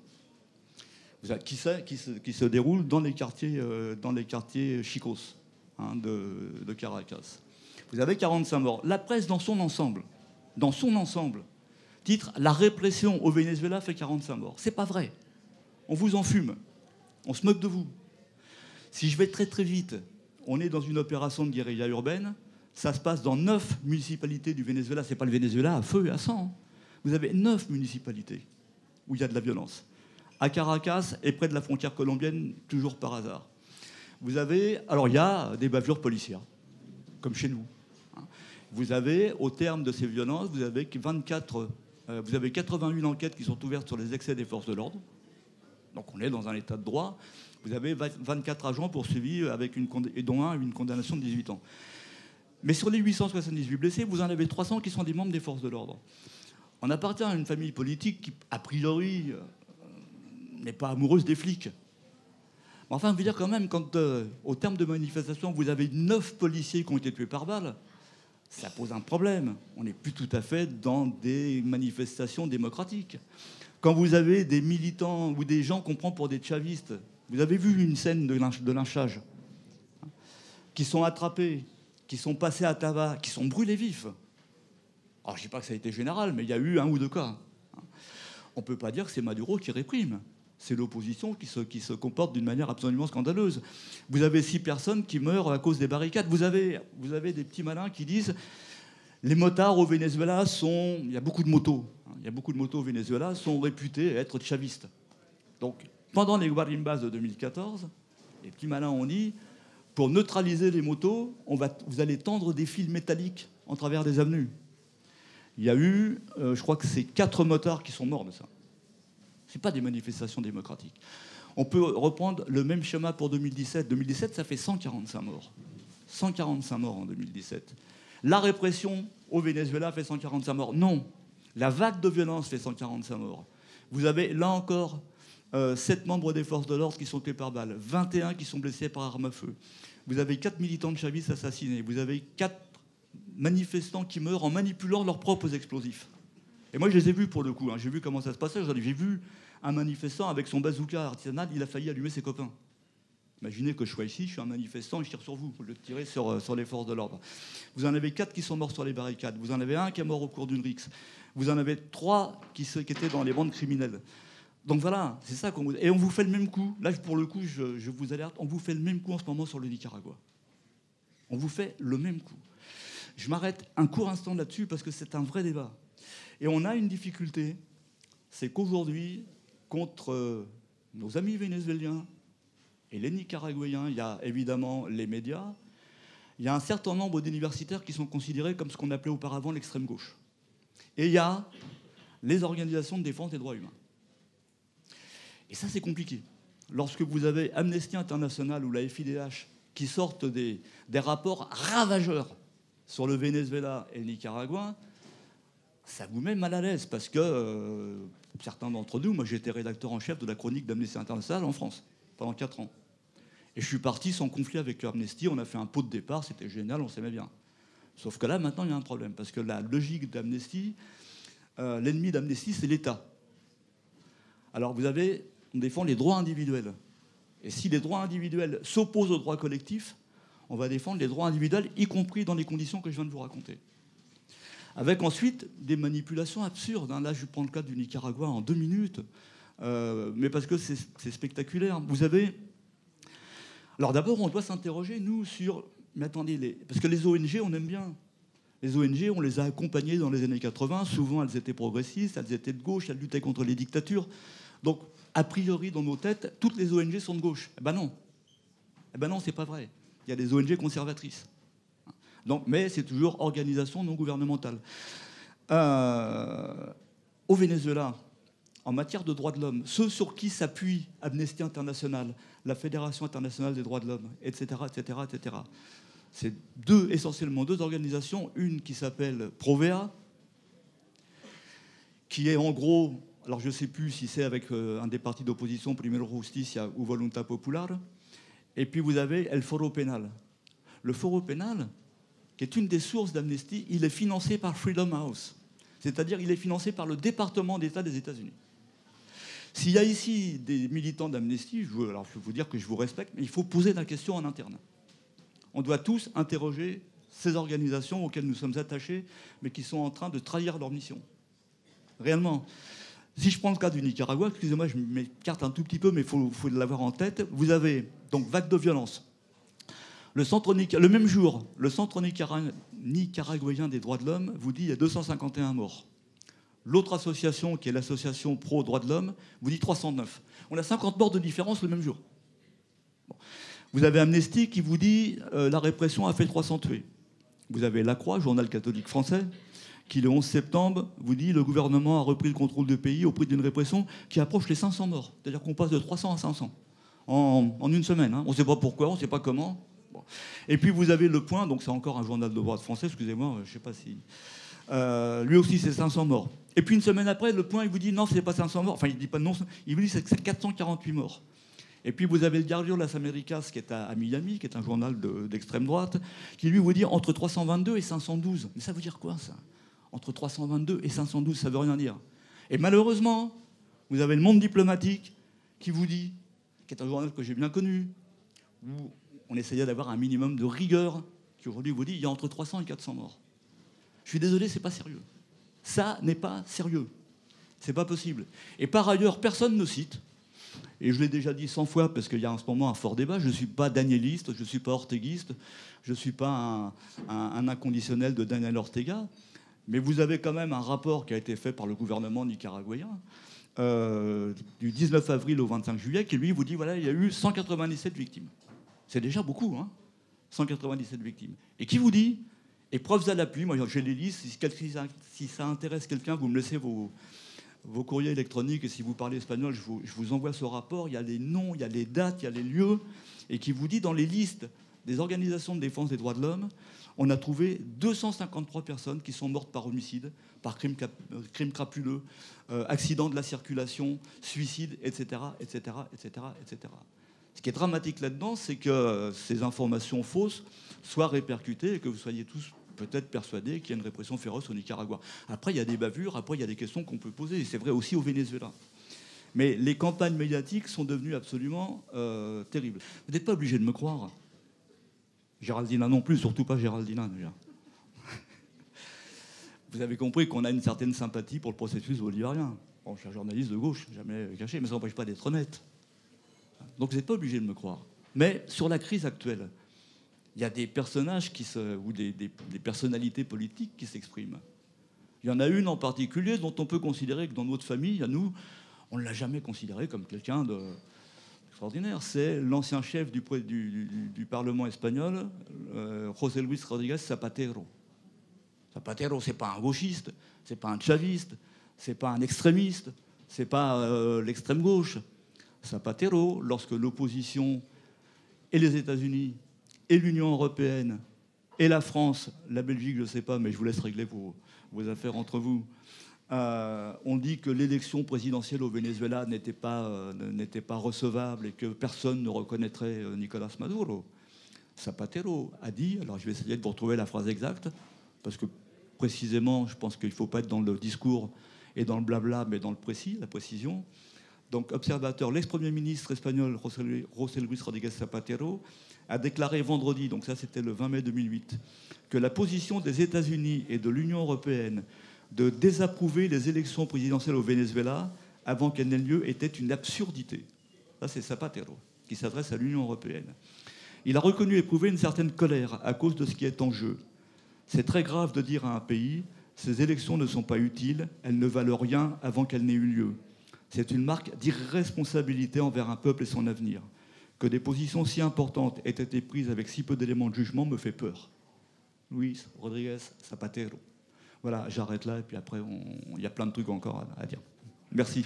qui se déroule dans les quartiers chicos de Caracas. Vous avez 45 morts. La presse, dans son ensemble, titre « La répression au Venezuela fait 45 morts ». C'est pas vrai. On vous en fume. On se moque de vous. Si je vais très très vite, on est dans une opération de guérilla urbaine. Ça se passe dans 9 municipalités du Venezuela. C'est pas le Venezuela à feu et à sang. Vous avez 9 municipalités où il y a de la violence. À Caracas et près de la frontière colombienne, toujours par hasard. Vous avez... Alors, il y a des bavures policières, comme chez nous. Vous avez, au terme de ces violences, vous avez 81 enquêtes qui sont ouvertes sur les excès des forces de l'ordre. Donc, on est dans un état de droit. Vous avez 24 agents poursuivis, et dont un une condamnation de 18 ans. Mais sur les 878 blessés, vous en avez 300 qui sont des membres des forces de l'ordre. On appartient à une famille politique qui, a priori, n'est pas amoureuse des flics. Mais enfin, je veux dire quand même, quand au terme de manifestations, vous avez 9 policiers qui ont été tués par balle, ça pose un problème. On n'est plus tout à fait dans des manifestations démocratiques. Quand vous avez des militants ou des gens qu'on prend pour des chavistes, vous avez vu une scène de lynchage, qui sont attrapés, qui sont passés à tabac, qui sont brûlés vifs. Alors, je ne dis pas que ça a été général, mais il y a eu 1 ou 2 cas. On ne peut pas dire que c'est Maduro qui réprime. C'est l'opposition qui se comporte d'une manière absolument scandaleuse. Vous avez 6 personnes qui meurent à cause des barricades. Vous avez des petits malins qui disent les motards au Venezuela sont... Il y a beaucoup de motos. Il y a beaucoup de motos au Venezuela, sont réputés être chavistes. Donc, pendant les guarimbas de 2014, les petits malins ont dit pour neutraliser les motos, vous allez tendre des fils métalliques en travers des avenues. Il y a eu, je crois que c'est 4 motards qui sont morts de ça. Ce n'est pas des manifestations démocratiques. On peut reprendre le même schéma pour 2017. 2017, ça fait 145 morts. 145 morts en 2017. La répression au Venezuela fait 145 morts. Non. La vague de violence fait 145 morts. Vous avez, là encore, 7 membres des forces de l'ordre qui sont tués par balle. 21 qui sont blessés par arme à feu. Vous avez 4 militants de chavistes assassinés. Vous avez 4 manifestants qui meurent en manipulant leurs propres explosifs. Et moi, je les ai vus pour le coup. J'ai vu comment ça se passait. J'ai vu un manifestant avec son bazooka artisanal, il a failli allumer ses copains. Imaginez que je sois ici, je suis un manifestant et je tire sur vous, au lieu de tirer sur les forces de l'ordre. Vous en avez 4 qui sont morts sur les barricades. Vous en avez 1 qui est mort au cours d'une rixe. Vous en avez 3 qui étaient dans les bandes criminelles. Donc voilà, c'est ça qu'on vous... Et on vous fait le même coup. Là, pour le coup, je vous alerte, on vous fait le même coup en ce moment sur le Nicaragua. On vous fait le même coup. Je m'arrête un court instant là-dessus parce que c'est un vrai débat. Et on a une difficulté, c'est qu'aujourd'hui, contre nos amis vénézuéliens et les Nicaraguayens, il y a évidemment les médias, il y a un certain nombre d'universitaires qui sont considérés comme ce qu'on appelait auparavant l'extrême gauche. Et il y a les organisations de défense des droits humains. Et ça, c'est compliqué. Lorsque vous avez Amnesty International ou la FIDH qui sortent des rapports ravageurs sur le Venezuela et le Nicaragua, ça vous met mal à l'aise parce que certains d'entre nous, moi j'étais rédacteur en chef de la chronique d'Amnesty International en France pendant 4 ans. Et je suis parti sans conflit avec Amnesty, on a fait un pot de départ, c'était génial, on s'aimait bien. Sauf que là, maintenant, il y a un problème parce que la logique d'Amnesty, l'ennemi d'Amnesty, c'est l'État. Alors on défend les droits individuels. Et si les droits individuels s'opposent aux droits collectifs, on va défendre les droits individuels, y compris dans les conditions que je viens de vous raconter. Avec ensuite des manipulations absurdes. Là, je prends le cas du Nicaragua en 2 minutes, mais parce que c'est spectaculaire. Vous avez... Alors d'abord, on doit s'interroger, nous, sur... Mais attendez, parce que les ONG, on aime bien. Les ONG, on les a accompagnées dans les années 80. Souvent, elles étaient progressistes, elles étaient de gauche, elles luttaient contre les dictatures. Donc, a priori, dans nos têtes, toutes les ONG sont de gauche. Eh ben non. Eh ben non, c'est pas vrai. Il y a des ONG conservatrices. Donc, mais c'est toujours organisation non gouvernementale. Au Venezuela, en matière de droits de l'homme, ceux sur qui s'appuie Amnesty International, la Fédération internationale des droits de l'homme, etc., etc., etc., c'est essentiellement deux organisations. Une qui s'appelle Provea, qui est en gros, alors je ne sais plus si c'est avec un des partis d'opposition, Primero Justicia ou Voluntad Popular, et puis vous avez El Foro Penal. Le Foro Penal, qui est une des sources d'Amnesty, il est financé par Freedom House, c'est-à-dire il est financé par le département d'État des États-Unis. S'il y a ici des militants d'Amnesty, alors je vais vous dire que je vous respecte, mais il faut poser la question en interne. On doit tous interroger ces organisations auxquelles nous sommes attachés, mais qui sont en train de trahir leur mission. Réellement. Si je prends le cas du Nicaragua, excusez-moi, je m'écarte un tout petit peu, mais il faut l'avoir en tête. Vous avez donc vague de violence. Le même jour, le Centre nicaraguayen des droits de l'homme vous dit qu'il y a 251 morts. L'autre association, qui est l'association pro-droits de l'homme, vous dit 309. On a 50 morts de différence le même jour. Bon. Vous avez Amnesty qui vous dit la répression a fait 300 tués. Vous avez La Croix, journal catholique français, qui le 11 septembre vous dit le gouvernement a repris le contrôle du pays au prix d'une répression qui approche les 500 morts. C'est-à-dire qu'on passe de 300 à 500 en une semaine. Hein. On ne sait pas pourquoi, on ne sait pas comment. Bon. Et puis vous avez Le Point, donc c'est encore un journal de droite français, excusez-moi, je ne sais pas si... lui aussi c'est 500 morts. Et puis une semaine après, Le Point il vous dit non, c'est pas 500 morts. Enfin il dit pas non, il vous dit c'est 448 morts. Et puis vous avez le Diario Las Américas qui est à Miami, qui est un journal d'extrême droite, qui lui vous dit entre 322 et 512. Mais ça veut dire quoi ça? Entre 322 et 512, ça veut rien dire. Et malheureusement, vous avez Le Monde diplomatique qui vous dit, qui est un journal que j'ai bien connu, où on essayait d'avoir un minimum de rigueur, qui aujourd'hui vous dit il y a entre 300 et 400 morts. Je suis désolé, c'est pas sérieux. Ça n'est pas sérieux. C'est pas possible. Et par ailleurs, personne ne cite, et je l'ai déjà dit 100 fois parce qu'il y a en ce moment un fort débat, je ne suis pas danieliste, je ne suis pas orteguiste, je ne suis pas un inconditionnel de Daniel Ortega, mais vous avez quand même un rapport qui a été fait par le gouvernement nicaraguayen du 19 avril au 25 juillet qui, lui, vous dit voilà, il y a eu 197 victimes. C'est déjà beaucoup, hein, 197 victimes. Et qui vous dit, et preuves à l'appui, moi j'ai les listes, si ça intéresse quelqu'un, vous me laissez vos courriers électroniques, et si vous parlez espagnol, je vous envoie ce rapport. Il y a les noms, il y a les dates, il y a les lieux, et qui vous dit dans les listes des organisations de défense des droits de l'homme, on a trouvé 253 personnes qui sont mortes par homicide, par crime crapuleux, accident de la circulation, suicide, etc., etc., etc., etc. Ce qui est dramatique là-dedans, c'est que ces informations fausses soient répercutées et que vous soyez tous peut-être persuadés qu'il y a une répression féroce au Nicaragua. Après, il y a des bavures, après, il y a des questions qu'on peut poser. Et c'est vrai aussi au Venezuela. Mais les campagnes médiatiques sont devenues absolument terribles. Vous n'êtes pas obligé de me croire. Géraldina non plus, surtout pas Géraldina déjà. Vous avez compris qu'on a une certaine sympathie pour le processus bolivarien. Bon, je suis un journaliste de gauche, jamais caché, mais ça n'empêche pas d'être honnête. Donc vous n'êtes pas obligé de me croire. Mais sur la crise actuelle, il y a des personnages ou des personnalités politiques qui s'expriment. Il y en a une en particulier dont on peut considérer que dans notre famille, à nous, on ne l'a jamais considéré comme quelqu'un d'extraordinaire. C'est l'ancien chef du Parlement espagnol, José Luis Rodríguez Zapatero. Zapatero, c'est pas un gauchiste, c'est pas un chaviste, c'est pas un extrémiste, c'est pas l'extrême gauche. Zapatero, lorsque l'opposition et les États-Unis et l'Union européenne et la France, la Belgique, je ne sais pas, mais je vous laisse régler vos affaires entre vous, on dit que l'élection présidentielle au Venezuela n'était pas recevable et que personne ne reconnaîtrait Nicolás Maduro. Zapatero a dit, alors je vais essayer de vous retrouver la phrase exacte, parce que précisément, je pense qu'il ne faut pas être dans le discours et dans le blabla, mais dans le précis, la précision. Donc, observateur, l'ex-premier ministre espagnol José Luis Rodríguez Zapatero a déclaré vendredi, donc ça c'était le 20 mai 2008, que la position des États-Unis et de l'Union européenne de désapprouver les élections présidentielles au Venezuela avant qu'elles n'aient lieu était une absurdité. Ça c'est Zapatero, qui s'adresse à l'Union européenne. Il a reconnu éprouver une certaine colère à cause de ce qui est en jeu. C'est très grave de dire à un pays, ces élections ne sont pas utiles, elles ne valent rien avant qu'elles n'aient eu lieu. C'est une marque d'irresponsabilité envers un peuple et son avenir. Que des positions si importantes aient été prises avec si peu d'éléments de jugement me fait peur. Luis Rodríguez Zapatero. Voilà, j'arrête là et puis après, il y a plein de trucs encore à dire. Merci.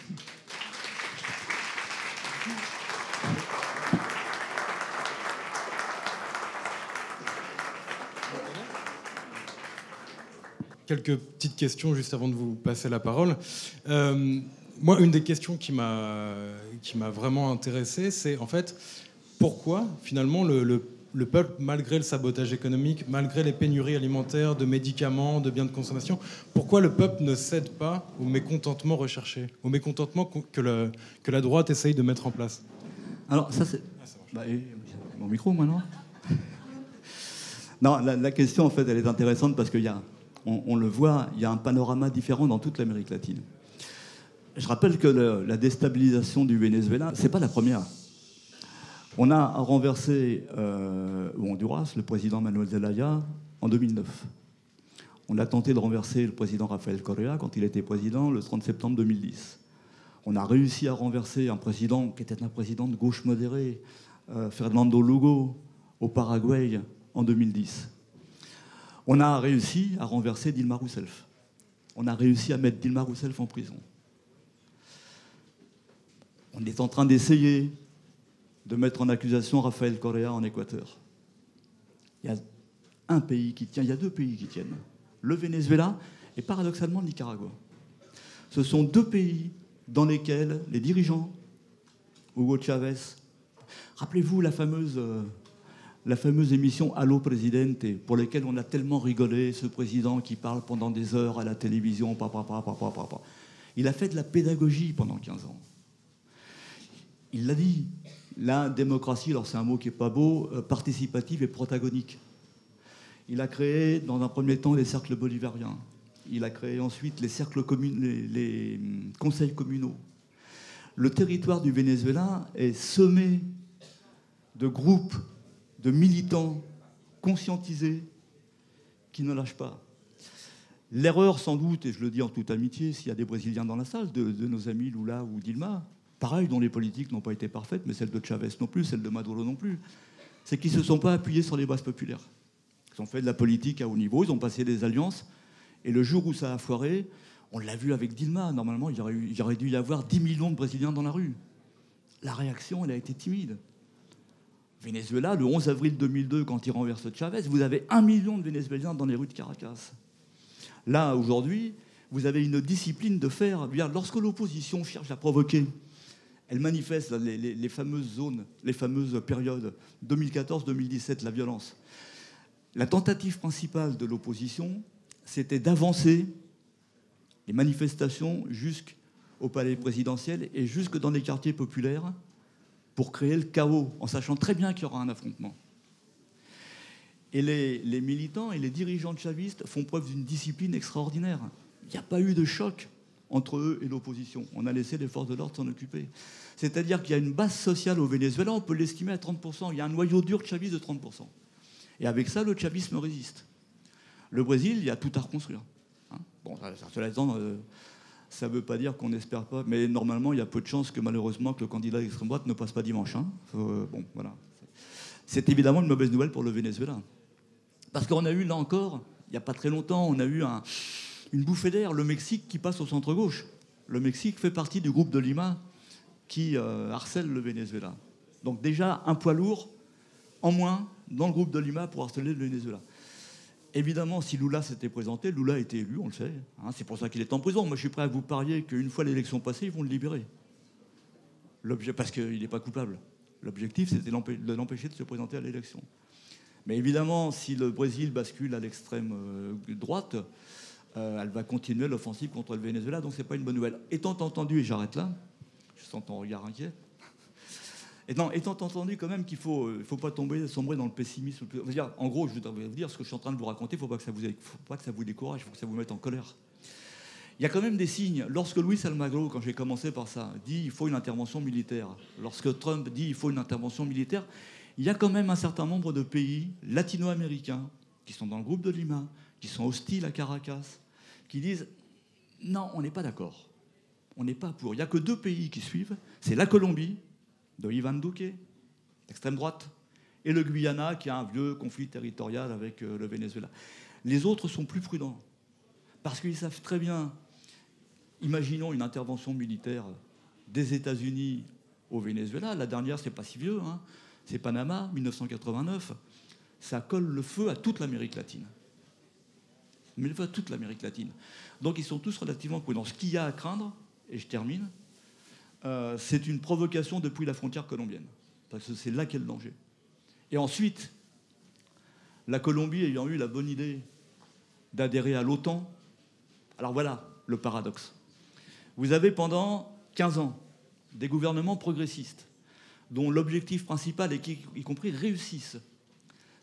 Quelques petites questions juste avant de vous passer la parole. Moi, une des questions qui m'a vraiment intéressé, c'est en fait pourquoi finalement le peuple, malgré le sabotage économique, malgré les pénuries alimentaires, de médicaments, de biens de consommation, pourquoi le peuple ne cède pas au mécontentement recherché, au mécontentement que la droite essaye de mettre en place?
Alors ça c'est... mon micro maintenant. Non, la question en fait elle est intéressante parce qu'il y a, on le voit, il y a un panorama différent dans toute l'Amérique latine. Je rappelle que la déstabilisation du Venezuela, c'est pas la première. On a renversé au Honduras le président Manuel Zelaya en 2009. On a tenté de renverser le président Rafael Correa quand il était président le 30 septembre 2010. On a réussi à renverser un président qui était un président de gauche modérée, Fernando Lugo, au Paraguay en 2010. On a réussi à renverser Dilma Rousseff. On a réussi à mettre Dilma Rousseff en prison. On est en train d'essayer de mettre en accusation Rafael Correa en Équateur. Il y a un pays qui tient, il y a deux pays qui tiennent. Le Venezuela et paradoxalement le Nicaragua. Ce sont deux pays dans lesquels les dirigeants, Hugo Chavez, rappelez-vous la fameuse émission Allo Presidente, pour laquelle on a tellement rigolé, ce président qui parle pendant des heures à la télévision, Il a fait de la pédagogie pendant 15 ans. Il l'a dit, la démocratie, alors c'est un mot qui n'est pas beau, participative et protagonique. Il a créé, dans un premier temps, les cercles bolivariens. Il a créé ensuite les cercles les conseils communaux. Le territoire du Venezuela est semé de groupes, de militants conscientisés qui ne lâchent pas. L'erreur, sans doute, et je le dis en toute amitié, s'il y a des Brésiliens dans la salle, de nos amis Lula ou Dilma, pareil, dont les politiques n'ont pas été parfaites, mais celle de Chavez non plus, celle de Maduro non plus, c'est qu'ils ne se sont pas appuyés sur les bases populaires. Ils ont fait de la politique à haut niveau, ils ont passé des alliances, et le jour où ça a foiré, on l'a vu avec Dilma, normalement il y aurait dû y avoir 10 millions de Brésiliens dans la rue. La réaction, elle a été timide. Venezuela, le 11 avril 2002, quand il renverse Chavez, vous avez 1 million de Vénézuéliens dans les rues de Caracas. Là, aujourd'hui, vous avez une discipline de faire... Lorsque l'opposition cherche à provoquer, elle manifeste les fameuses zones, les fameuses périodes 2014-2017, la violence. La tentative principale de l'opposition, c'était d'avancer les manifestations jusqu'au palais présidentiel et jusque dans les quartiers populaires pour créer le chaos, en sachant très bien qu'il y aura un affrontement. Et les militants et les dirigeants chavistes font preuve d'une discipline extraordinaire. Il n'y a pas eu de choc entre eux et l'opposition. On a laissé les forces de l'ordre s'en occuper. C'est-à-dire qu'il y a une base sociale au Venezuela, on peut l'estimer à 30%. Il y a un noyau dur chaviste de 30%. Et avec ça, le chavisme résiste. Le Brésil, il y a tout à reconstruire. Bon, cela étant, ça ne veut pas dire qu'on n'espère pas, mais normalement, il y a peu de chances que malheureusement que le candidat d'extrême droite ne passe pas dimanche. Bon, voilà. C'est évidemment une mauvaise nouvelle pour le Venezuela. Parce qu'on a eu, là encore, il n'y a pas très longtemps, on a eu une bouffée d'air, le Mexique qui passe au centre-gauche. Le Mexique fait partie du groupe de Lima qui harcèle le Venezuela. Donc déjà, un poids lourd en moins dans le groupe de Lima pour harceler le Venezuela. Évidemment, si Lula s'était présenté, Lula a été élu, on le sait. C'est pour ça qu'il est en prison. Moi, je suis prêt à vous parier qu'une fois l'élection passée, ils vont le libérer. Parce qu'il n'est pas coupable. L'objectif, c'était de l'empêcher de se présenter à l'élection. Mais évidemment, si le Brésil bascule à l'extrême droite, elle va continuer l'offensive contre le Venezuela, donc c'est pas une bonne nouvelle. Étant entendu, et j'arrête là, je sens ton regard inquiet, étant entendu quand même qu'il ne faut pas sombrer dans le pessimisme. En gros, je vais vous dire, ce que je suis en train de vous raconter, il ne faut pas que ça vous décourage, il faut que ça vous mette en colère. Il y a quand même des signes. Lorsque Luis Almagro, quand j'ai commencé par ça, dit qu'il faut une intervention militaire, lorsque Trump dit qu'il faut une intervention militaire, il y a quand même un certain nombre de pays latino-américains qui sont dans le groupe de Lima, qui sont hostiles à Caracas, qui disent non, on n'est pas d'accord, on n'est pas pour. Il n'y a que 2 pays qui suivent, c'est la Colombie, de Iván Duque, d'extrême droite, et le Guyana, qui a un vieux conflit territorial avec le Venezuela. Les autres sont plus prudents, parce qu'ils savent très bien, imaginons une intervention militaire des États-Unis au Venezuela, la dernière, c'est pas si vieux, hein, c'est Panama, 1989, ça colle le feu à toute l'Amérique latine. Mais le feu à toute l'Amérique latine. Donc ils sont tous relativement prudents. Ce qu'il y a à craindre, et je termine, c'est une provocation depuis la frontière colombienne, parce que c'est là qu'est le danger. Et ensuite, la Colombie ayant eu la bonne idée d'adhérer à l'OTAN, alors voilà le paradoxe. Vous avez pendant 15 ans des gouvernements progressistes dont l'objectif principal, et qui, y compris, réussissent,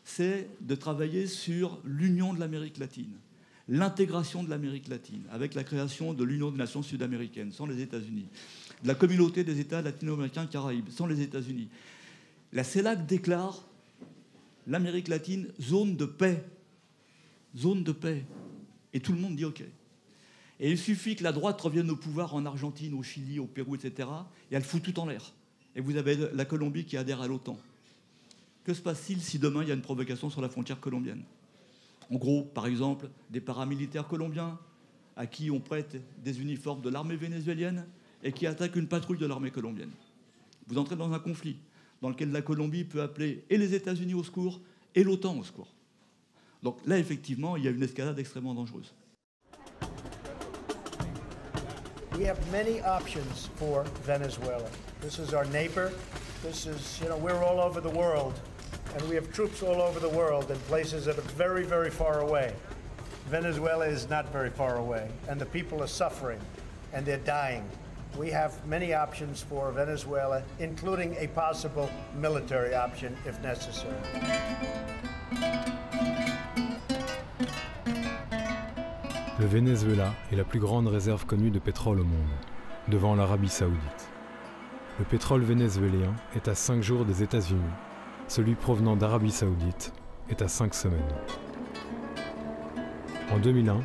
c'est de travailler sur l'union de l'Amérique latine, l'intégration de l'Amérique latine, avec la création de l'Union des Nations sud-américaines, sans les États-Unis, de la communauté des États latino-américains Caraïbes, sans les États-Unis. La CELAC déclare l'Amérique latine zone de paix. Zone de paix. Et tout le monde dit OK. Et il suffit que la droite revienne au pouvoir en Argentine, au Chili, au Pérou, etc., et elle fout tout en l'air. Et vous avez la Colombie qui adhère à l'OTAN. Que se passe-t-il si demain il y a une provocation sur la frontière colombienne? En gros, par exemple, des paramilitaires colombiens à qui on prête des uniformes de l'armée vénézuélienne et qui attaquent une patrouille de l'armée colombienne. Vous entrez dans un conflit dans lequel la Colombie peut appeler et les États-Unis au secours et l'OTAN au secours. Donc là, effectivement, il y a une escalade extrêmement dangereuse.
We have many options for Venezuela. This is our neighbor. This is, we're all over the world. And we have troops all over the world in places that are very, very far away. Venezuela is not very far away. And the people are suffering. And they're dying. We have many options for Venezuela, including a possible military option if necessary.
Le Venezuela est la plus grande réserve connue de pétrole au monde, devant l'Arabie Saoudite. Le pétrole vénézuélien est à 5 jours des États-Unis. Celui provenant d'Arabie Saoudite est à 5 semaines. En 2001,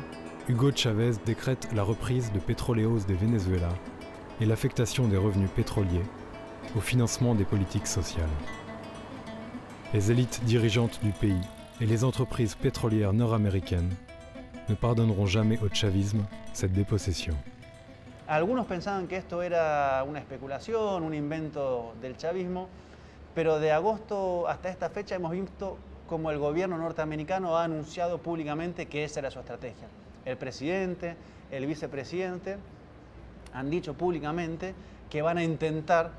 Hugo Chavez décrète la reprise de Petróleos de Venezuela et l'affectation des revenus pétroliers au financement des politiques sociales. Les élites dirigeantes du pays et les entreprises pétrolières nord-américaines ne pardonneront jamais au chavisme cette dépossession.
Algunos pensaban que esto era una especulación, un invento del chavismo, pero de agosto hasta esta fecha hemos visto como el gobierno norteamericano ha anunciado públicamente que esa era su estrategia. El presidente, el vicepresidente han dicho públicamente que van a intentar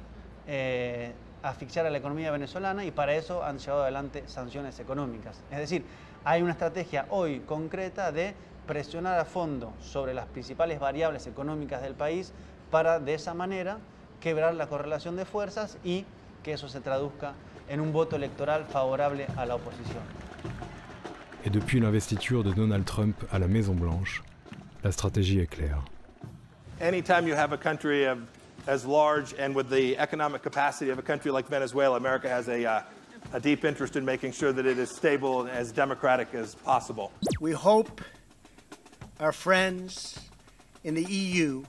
asfixiar a la economía venezolana y para eso han llevado adelante sanciones económicas. Es decir, hay una estrategia hoy concreta de presionar a fondo sobre las principales variables económicas del país para de esa manera quebrar la correlación de fuerzas y que eso se traduzca en un voto electoral favorable a la oposición.
Et depuis l'investiture de Donald Trump à la Maison-Blanche, la stratégie est claire.
Anytime you have a country as large and with the economic capacity of a country like Venezuela, America has a deep interest in making sure that it is stable and as democratic as possible.
We hope our friends in the EU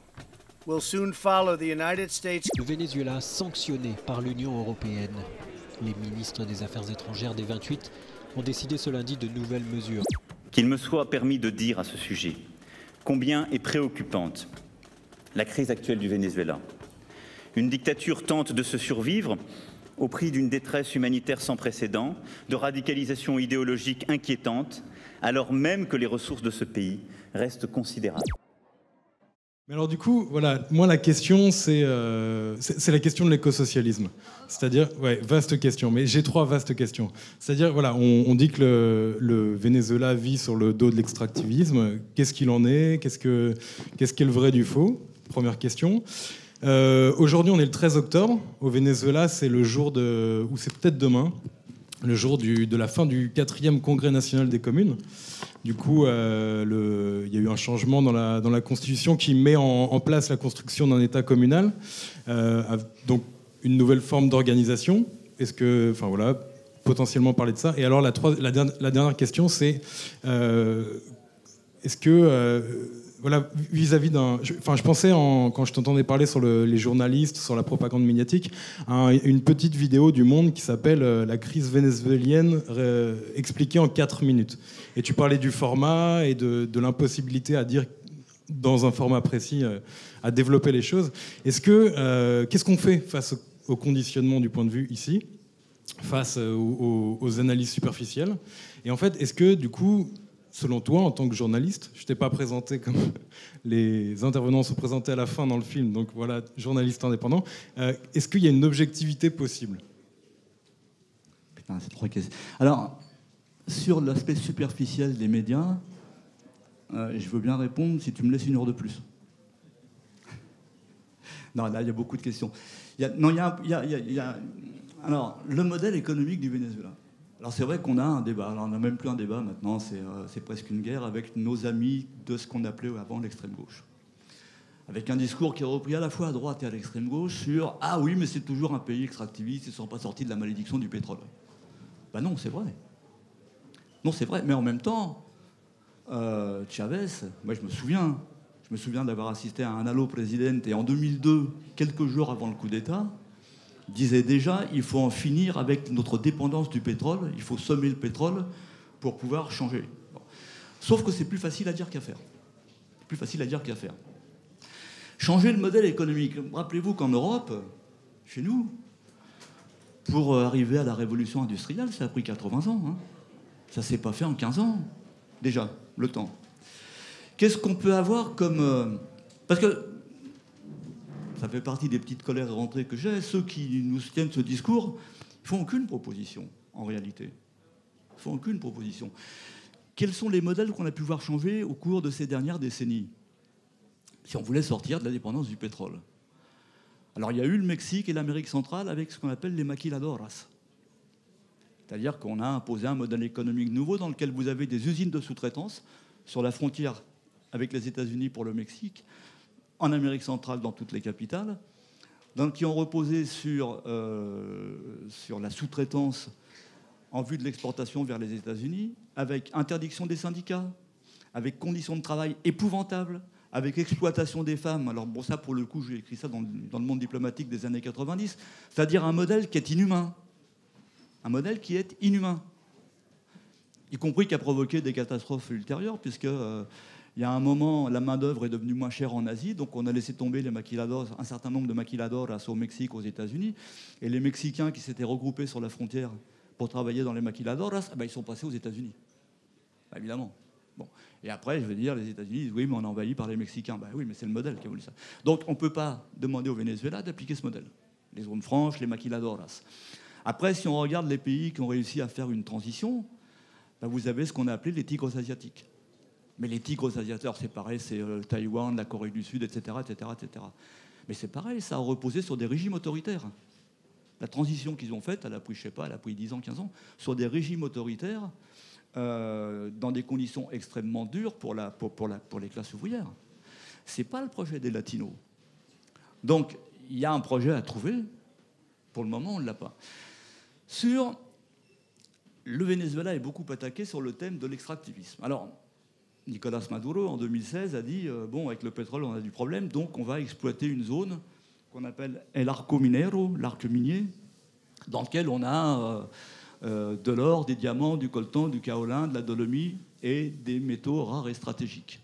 will soon follow the United States.
Le Venezuela sanctionné par l'Union européenne. Les ministres des Affaires étrangères des 28 ont décidé ce lundi de nouvelles mesures.
Qu'il me soit permis de dire à ce sujet combien est préoccupante la crise actuelle du Venezuela. Une dictature tente de se survivre au prix d'une détresse humanitaire sans précédent, de radicalisation idéologique inquiétante, alors même que les ressources de ce pays restent considérables.
Mais alors du coup, voilà, moi la question c'est la question de l'écosocialisme. C'est-à-dire, ouais, vaste question, mais j'ai 3 vastes questions. C'est-à-dire, voilà, on dit que le Venezuela vit sur le dos de l'extractivisme. Qu'est-ce qu'il en est? Qu'est-ce qu'est le vrai du faux? Première question. Aujourd'hui, on est le 13 octobre. Au Venezuela, c'est le jour ou c'est peut-être demain, le jour de la fin du 4e Congrès national des communes. Du coup, il y a eu un changement dans la Constitution qui met en place la construction d'un État communal, donc une nouvelle forme d'organisation. Est-ce que, enfin voilà, potentiellement parler de ça. Et alors la dernière question, c'est est-ce que voilà, vis-à-vis d'un... Enfin, je pensais, quand je t'entendais parler sur les journalistes, sur la propagande médiatique, à une petite vidéo du Monde qui s'appelle La crise vénézuélienne expliquée en 4 minutes. Et tu parlais du format et de l'impossibilité à dire, dans un format précis, à développer les choses. Qu'est-ce qu'on fait face au conditionnement du point de vue ici, face aux analyses superficielles? Et en fait, est-ce que, du coup... Selon toi, en tant que journaliste, je ne t'ai pas présenté comme les intervenants sont présentés à la fin dans le film, donc voilà, journaliste indépendant. Est-ce qu'il y a une objectivité possible?
Putain, c'est 3 questions. Alors, sur l'aspect superficiel des médias, je veux bien répondre si tu me laisses 1 heure de plus. Non, là, il y a beaucoup de questions. Alors, le modèle économique du Venezuela. Alors c'est vrai qu'on a un débat, alors on n'a même plus un débat maintenant, c'est presque une guerre avec nos amis de ce qu'on appelait avant l'extrême gauche. Avec un discours qui est repris à la fois à droite et à l'extrême gauche sur « Ah oui, mais c'est toujours un pays extractiviste, ils ne sont pas sortis de la malédiction du pétrole. » Ben non, c'est vrai. Non, c'est vrai, mais en même temps, Chavez, moi je me souviens d'avoir assisté à un Allo Presidente en 2002, quelques jours avant le coup d'État, disait déjà il faut en finir avec notre dépendance du pétrole, il faut semer le pétrole pour pouvoir changer. Bon. Sauf que c'est plus facile à dire qu'à faire. Plus facile à dire qu'à faire. Changer le modèle économique. Rappelez-vous qu'en Europe, chez nous, pour arriver à la révolution industrielle, ça a pris 80 ans. Hein. Ça ne s'est pas fait en 15 ans. Déjà, le temps. Qu'est-ce qu'on peut avoir comme... Parce que ça fait partie des petites colères rentrées que j'ai. Ceux qui nous tiennent ce discours ne font aucune proposition, en réalité. Ils ne font aucune proposition. Quels sont les modèles qu'on a pu voir changer au cours de ces dernières décennies, si on voulait sortir de la dépendance du pétrole? Alors, il y a eu le Mexique et l'Amérique centrale avec ce qu'on appelle les maquiladoras. C'est-à-dire qu'on a imposé un modèle économique nouveau dans lequel vous avez des usines de sous-traitance sur la frontière avec les États-Unis pour le Mexique, en Amérique centrale, dans toutes les capitales, qui ont reposé sur la sous-traitance en vue de l'exportation vers les États-Unis, avec interdiction des syndicats, avec conditions de travail épouvantables, avec exploitation des femmes. Alors bon, ça, pour le coup, j'ai écrit ça dans le monde diplomatique des années 90, c'est-à-dire un modèle qui est inhumain. Un modèle qui est inhumain. Y compris qui a provoqué des catastrophes ultérieures, puisque... il y a un moment, la main-d'œuvre est devenue moins chère en Asie, donc on a laissé tomber les maquiladoras, un certain nombre de maquiladoras au Mexique, aux États-Unis. Et les Mexicains qui s'étaient regroupés sur la frontière pour travailler dans les maquiladoras, ils sont passés aux États-Unis. Évidemment. Bon. Et après, je veux dire, les États-Unis disent oui, mais on est envahi par les Mexicains. Oui, mais c'est le modèle qui a voulu ça. Donc on ne peut pas demander au Venezuela d'appliquer ce modèle. Les zones franches, les maquiladoras. Après, si on regarde les pays qui ont réussi à faire une transition, vous avez ce qu'on a appelé les tigres asiatiques. Mais les tigres asiatiques, c'est pareil, c'est Taïwan, la Corée du Sud, etc., etc., etc. Mais c'est pareil, ça a reposé sur des régimes autoritaires. La transition qu'ils ont faite, elle a pris, je sais pas, elle a pris 10 ans, 15 ans, sur des régimes autoritaires, dans des conditions extrêmement dures pour les classes ouvrières. C'est pas le projet des Latinos. Donc, il y a un projet à trouver. Pour le moment, on ne l'a pas. Le Venezuela est beaucoup attaqué sur le thème de l'extractivisme. Alors, Nicolas Maduro, en 2016, a dit bon, avec le pétrole, on a du problème, donc on va exploiter une zone qu'on appelle El Arco Minero, l'arc minier, dans lequel on a de l'or, des diamants, du coltan, du kaolin, de la dolomie et des métaux rares et stratégiques.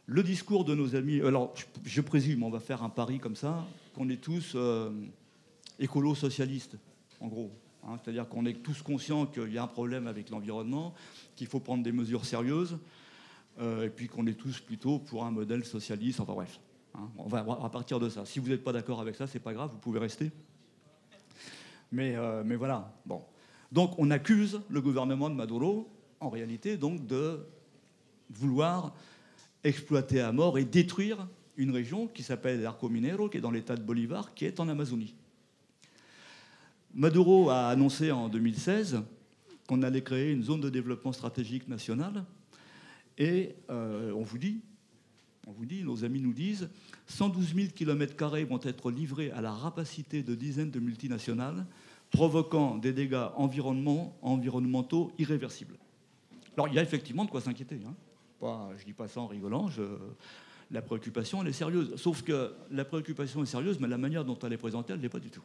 Le discours de nos amis... Alors, je présume, on va faire un pari comme ça, qu'on est tous écolo-socialistes, en gros. Hein, c'est-à-dire qu'on est tous conscients qu'il y a un problème avec l'environnement, qu'il faut prendre des mesures sérieuses, et puis qu'on est tous plutôt pour un modèle socialiste. Enfin bref, hein, on va partir de ça. Si vous n'êtes pas d'accord avec ça, c'est pas grave, vous pouvez rester. Mais voilà. Bon. Donc on accuse le gouvernement de Maduro, en réalité, donc, de vouloir exploiter à mort et détruire une région qui s'appelle l'Arco Minero, qui est dans l'état de Bolívar, qui est en Amazonie. Maduro a annoncé en 2016 qu'on allait créer une zone de développement stratégique nationale. Et on vous dit, nos amis nous disent, 112 000 km² vont être livrés à la rapacité de dizaines de multinationales provoquant des dégâts environnementaux irréversibles. Alors, il y a effectivement de quoi s'inquiéter. Hein. Je ne dis pas ça en rigolant. La préoccupation, elle est sérieuse. Sauf que la préoccupation est sérieuse, mais la manière dont elle est présentée, elle ne l'est pas du tout.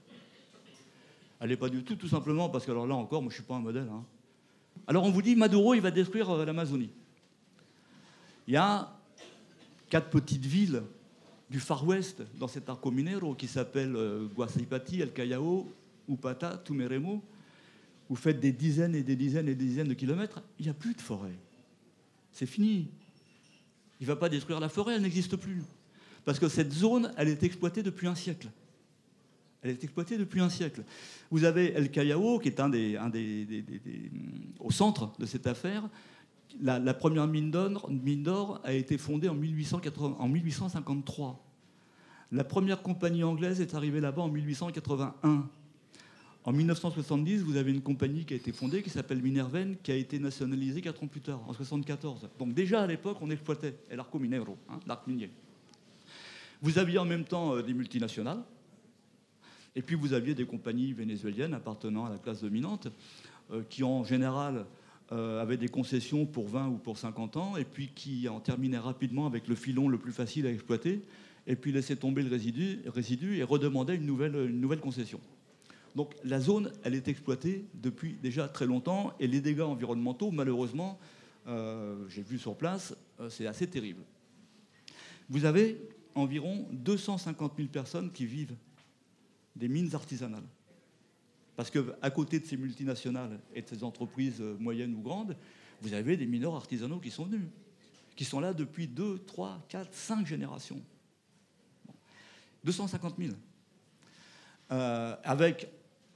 Elle n'est pas du tout simplement parce que, alors là encore, moi, je ne suis pas un modèle. Hein. Alors, on vous dit, Maduro, il va détruire l'Amazonie. Il y a 4 petites villes du Far West dans cet arco minero qui s'appellent Guasipati, El Callao, Upata, Tumeremo. Vous faites des dizaines et des dizaines et des dizaines de kilomètres, il n'y a plus de forêt. C'est fini. Il ne va pas détruire la forêt, elle n'existe plus. Parce que cette zone, elle est exploitée depuis un siècle. Elle est exploitée depuis un siècle. Vous avez El Callao, qui est au centre de cette affaire. La première mine d'or a été fondée en 1853. La première compagnie anglaise est arrivée là-bas en 1881. En 1970, vous avez une compagnie qui a été fondée, qui s'appelle Minerven, qui a été nationalisée 4 ans plus tard, en 1974. Donc déjà à l'époque, on exploitait el arco minero, l'arc minier. Vous aviez en même temps des multinationales, et puis vous aviez des compagnies vénézuéliennes appartenant à la classe dominante, qui en général avaient des concessions pour 20 ou pour 50 ans, et puis qui en terminaient rapidement avec le filon le plus facile à exploiter, et puis laissaient tomber le résidu et redemandaient une nouvelle concession. Donc la zone, elle est exploitée depuis déjà très longtemps, et les dégâts environnementaux, malheureusement, j'ai vu sur place, c'est assez terrible. Vous avez environ 250 000 personnes qui vivent des mines artisanales. Parce qu'à côté de ces multinationales et de ces entreprises moyennes ou grandes, vous avez des mineurs artisanaux qui sont venus, qui sont là depuis 2, 3, 4, 5 générations. 250 000. Avec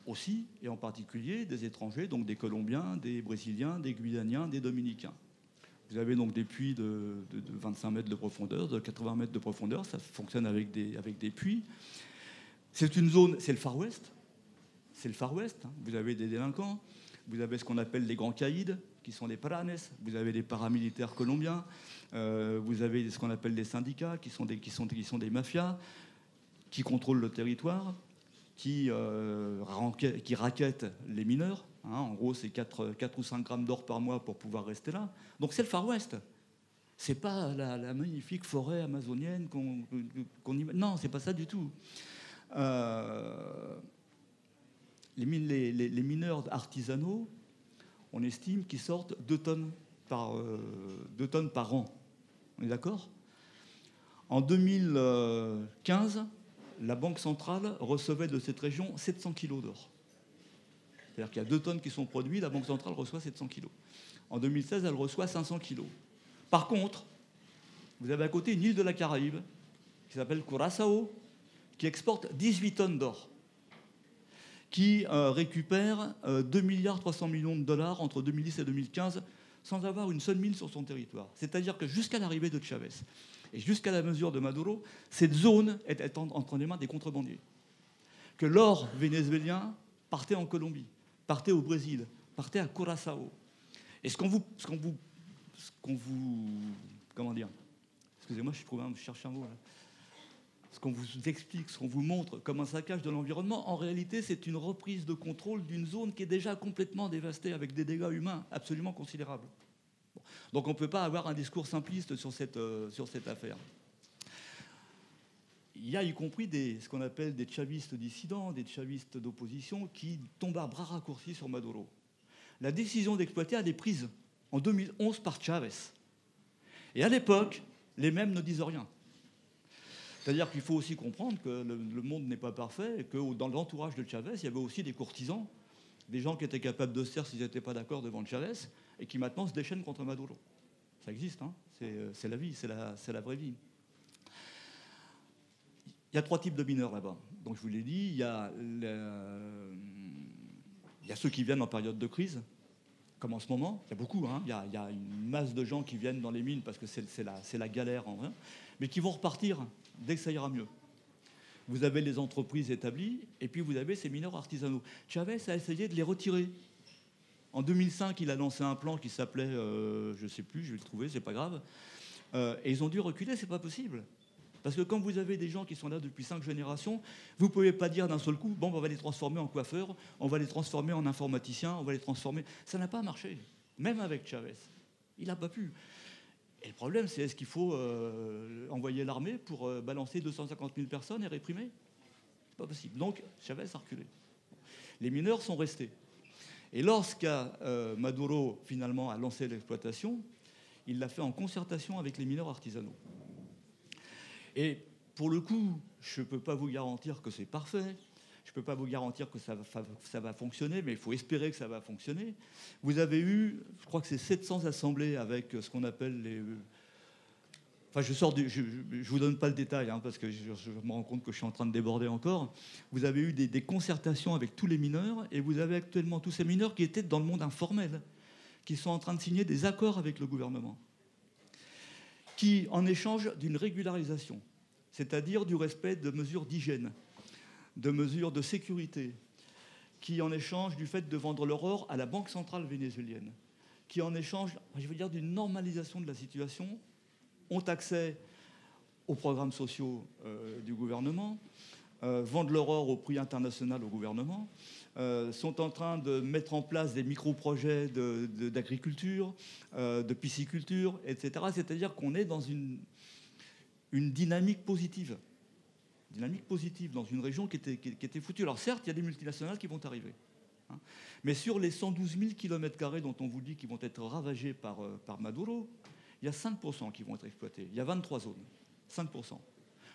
aussi, et en particulier, des étrangers, donc des Colombiens, des Brésiliens, des Guyanais, des Dominicains. Vous avez donc des puits de 25 mètres de profondeur, de 80 mètres de profondeur, ça fonctionne avec des puits. C'est une zone, c'est le Far West. C'est le Far West. Hein. Vous avez des délinquants, vous avez ce qu'on appelle les grands caïds, qui sont les paranes, vous avez des paramilitaires colombiens, vous avez ce qu'on appelle des syndicats, qui sont des mafias, qui contrôlent le territoire, qui rackettent les mineurs. Hein. En gros, c'est 4 ou 5 grammes d'or par mois pour pouvoir rester là. Donc c'est le Far West. C'est pas la magnifique forêt amazonienne qu'on imagine. Non, c'est pas ça du tout. Les mineurs artisanaux, on estime qu'ils sortent 2 tonnes par an. On est d'accord ? En 2015, la Banque centrale recevait de cette région 700 kilos d'or. C'est-à-dire qu'il y a 2 tonnes qui sont produites, la Banque centrale reçoit 700 kilos. En 2016, elle reçoit 500 kilos. Par contre, vous avez à côté une île de la Caraïbe qui s'appelle Curaçao, qui exporte 18 tonnes d'or, qui récupère 2,3 milliards de dollars entre 2010 et 2015 sans avoir une seule mine sur son territoire. C'est-à-dire que jusqu'à l'arrivée de Chavez et jusqu'à la mesure de Maduro, cette zone est entre les mains des contrebandiers. Que l'or vénézuélien partait en Colombie, partait au Brésil, partait à Curaçao. Et ce qu'on vous comment dire, excusez-moi, je cherche un mot là. Ce qu'on vous explique, ce qu'on vous montre comme un saccage de l'environnement, en réalité, c'est une reprise de contrôle d'une zone qui est déjà complètement dévastée avec des dégâts humains absolument considérables. Bon. Donc on ne peut pas avoir un discours simpliste sur cette affaire. Il y a y compris ce qu'on appelle des chavistes dissidents, des chavistes d'opposition qui tombent à bras raccourcis sur Maduro. La décision d'exploiter, elle est prise en 2011 par Chavez. Et à l'époque, les mêmes ne disent rien. C'est-à-dire qu'il faut aussi comprendre que le monde n'est pas parfait et que dans l'entourage de Chavez, il y avait aussi des courtisans, des gens qui étaient capables de se taire s'ils n'étaient pas d'accord devant Chavez et qui maintenant se déchaînent contre Maduro. Ça existe, hein, c'est la vie, c'est la vraie vie. Il y a 3 types de mineurs là-bas. Donc je vous l'ai dit, il y a ceux qui viennent en période de crise, comme en ce moment. Il y a beaucoup, hein, il y a une masse de gens qui viennent dans les mines parce que c'est la galère en vrai, mais qui vont repartir dès que ça ira mieux. Vous avez les entreprises établies, et puis vous avez ces mineurs artisanaux. Chavez a essayé de les retirer. En 2005, il a lancé un plan qui s'appelait, je ne sais plus, je vais le trouver, c'est pas grave. Et ils ont dû reculer, c'est pas possible. Parce que quand vous avez des gens qui sont là depuis 5 générations, vous ne pouvez pas dire d'un seul coup, bon, on va les transformer en coiffeurs, on va les transformer en informaticiens, on va les transformer... Ça n'a pas marché, même avec Chavez. Il n'a pas pu. Et le problème, c'est est-ce qu'il faut envoyer l'armée pour balancer 250 000 personnes et réprimer? C'est pas possible. Donc, Chavez a reculé. Les mineurs sont restés. Et lorsqu'à Maduro, finalement, a lancé l'exploitation, il l'a fait en concertation avec les mineurs artisanaux. Et pour le coup, je ne peux pas vous garantir que c'est parfait, je ne peux pas vous garantir que ça va fonctionner, mais il faut espérer que ça va fonctionner. Vous avez eu, je crois que c'est 700 assemblées avec ce qu'on appelle les... Enfin, je ne vous donne pas le détail, hein, parce que je me rends compte que je suis en train de déborder encore. Vous avez eu des concertations avec tous les mineurs, et vous avez actuellement tous ces mineurs qui étaient dans le monde informel, qui sont en train de signer des accords avec le gouvernement, qui, en échange d'une régularisation, c'est-à-dire du respect de mesures d'hygiène, de mesures de sécurité, qui, en échange du fait de vendre leur or à la Banque centrale vénézuélienne, qui, en échange, je veux dire, d'une normalisation de la situation, ont accès aux programmes sociaux du gouvernement, vendent leur or au prix international au gouvernement, sont en train de mettre en place des micro-projets d'agriculture, de pisciculture, etc. C'est-à-dire qu'on est dans une dynamique positive. Dynamique positive dans une région qui était foutue. Alors certes, il y a des multinationales qui vont arriver. Hein, mais sur les 112 000 km² dont on vous dit qu'ils vont être ravagés par Maduro, il y a 5% qui vont être exploités. Il y a 23 zones. 5%.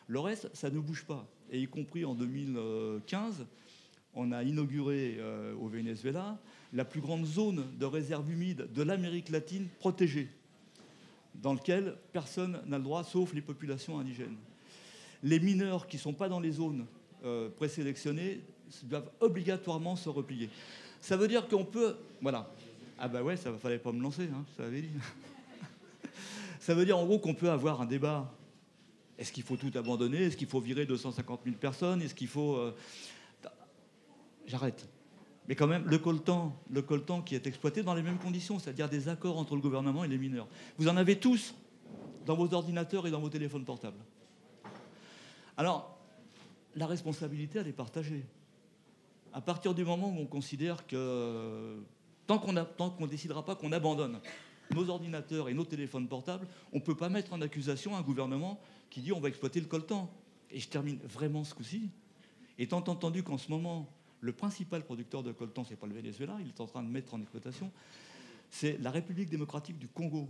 Le reste, ça ne bouge pas. Et y compris en 2015, on a inauguré au Venezuela la plus grande zone de réserve humide de l'Amérique latine protégée, dans laquelle personne n'a le droit, sauf les populations indigènes. Les mineurs qui ne sont pas dans les zones présélectionnées doivent obligatoirement se replier. Ça veut dire qu'on peut... Voilà. Ah bah ouais, ça ne fallait pas me lancer, hein, ça avait dit. Ça veut dire en gros qu'on peut avoir un débat. Est-ce qu'il faut tout abandonner? Est-ce qu'il faut virer 250 000 personnes? Est-ce qu'il faut... J'arrête. Mais quand même, le coltan qui est exploité dans les mêmes conditions, c'est-à-dire des accords entre le gouvernement et les mineurs. Vous en avez tous dans vos ordinateurs et dans vos téléphones portables. Alors, la responsabilité, elle est partagée. À partir du moment où on considère que tant qu'on ne décidera pas qu'on abandonne nos ordinateurs et nos téléphones portables, on ne peut pas mettre en accusation un gouvernement qui dit on va exploiter le coltan. Et je termine vraiment ce coup-ci. Étant entendu qu'en ce moment, le principal producteur de coltan, ce n'est pas le Venezuela, il est en train de mettre en exploitation, c'est la République démocratique du Congo,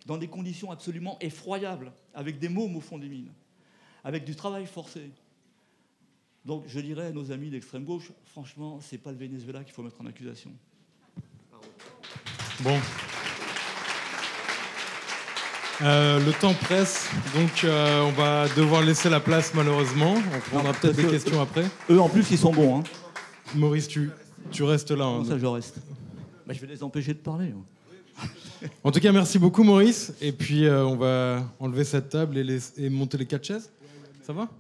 dans des conditions absolument effroyables, avec des mômes au fond des mines, avec du travail forcé. Donc je dirais à nos amis d'extrême gauche, franchement, ce n'est pas le Venezuela qu'il faut mettre en accusation.
Bon. Le temps presse, donc on va devoir laisser la place malheureusement. On prendra peut-être des questions après.
Eux en plus ils sont bons. Hein.
Maurice, tu restes là.
Comment ça je reste? Bah, je vais les empêcher de parler.
En tout cas, merci beaucoup Maurice. Et puis on va enlever cette table et monter les 4 chaises. Ça va ?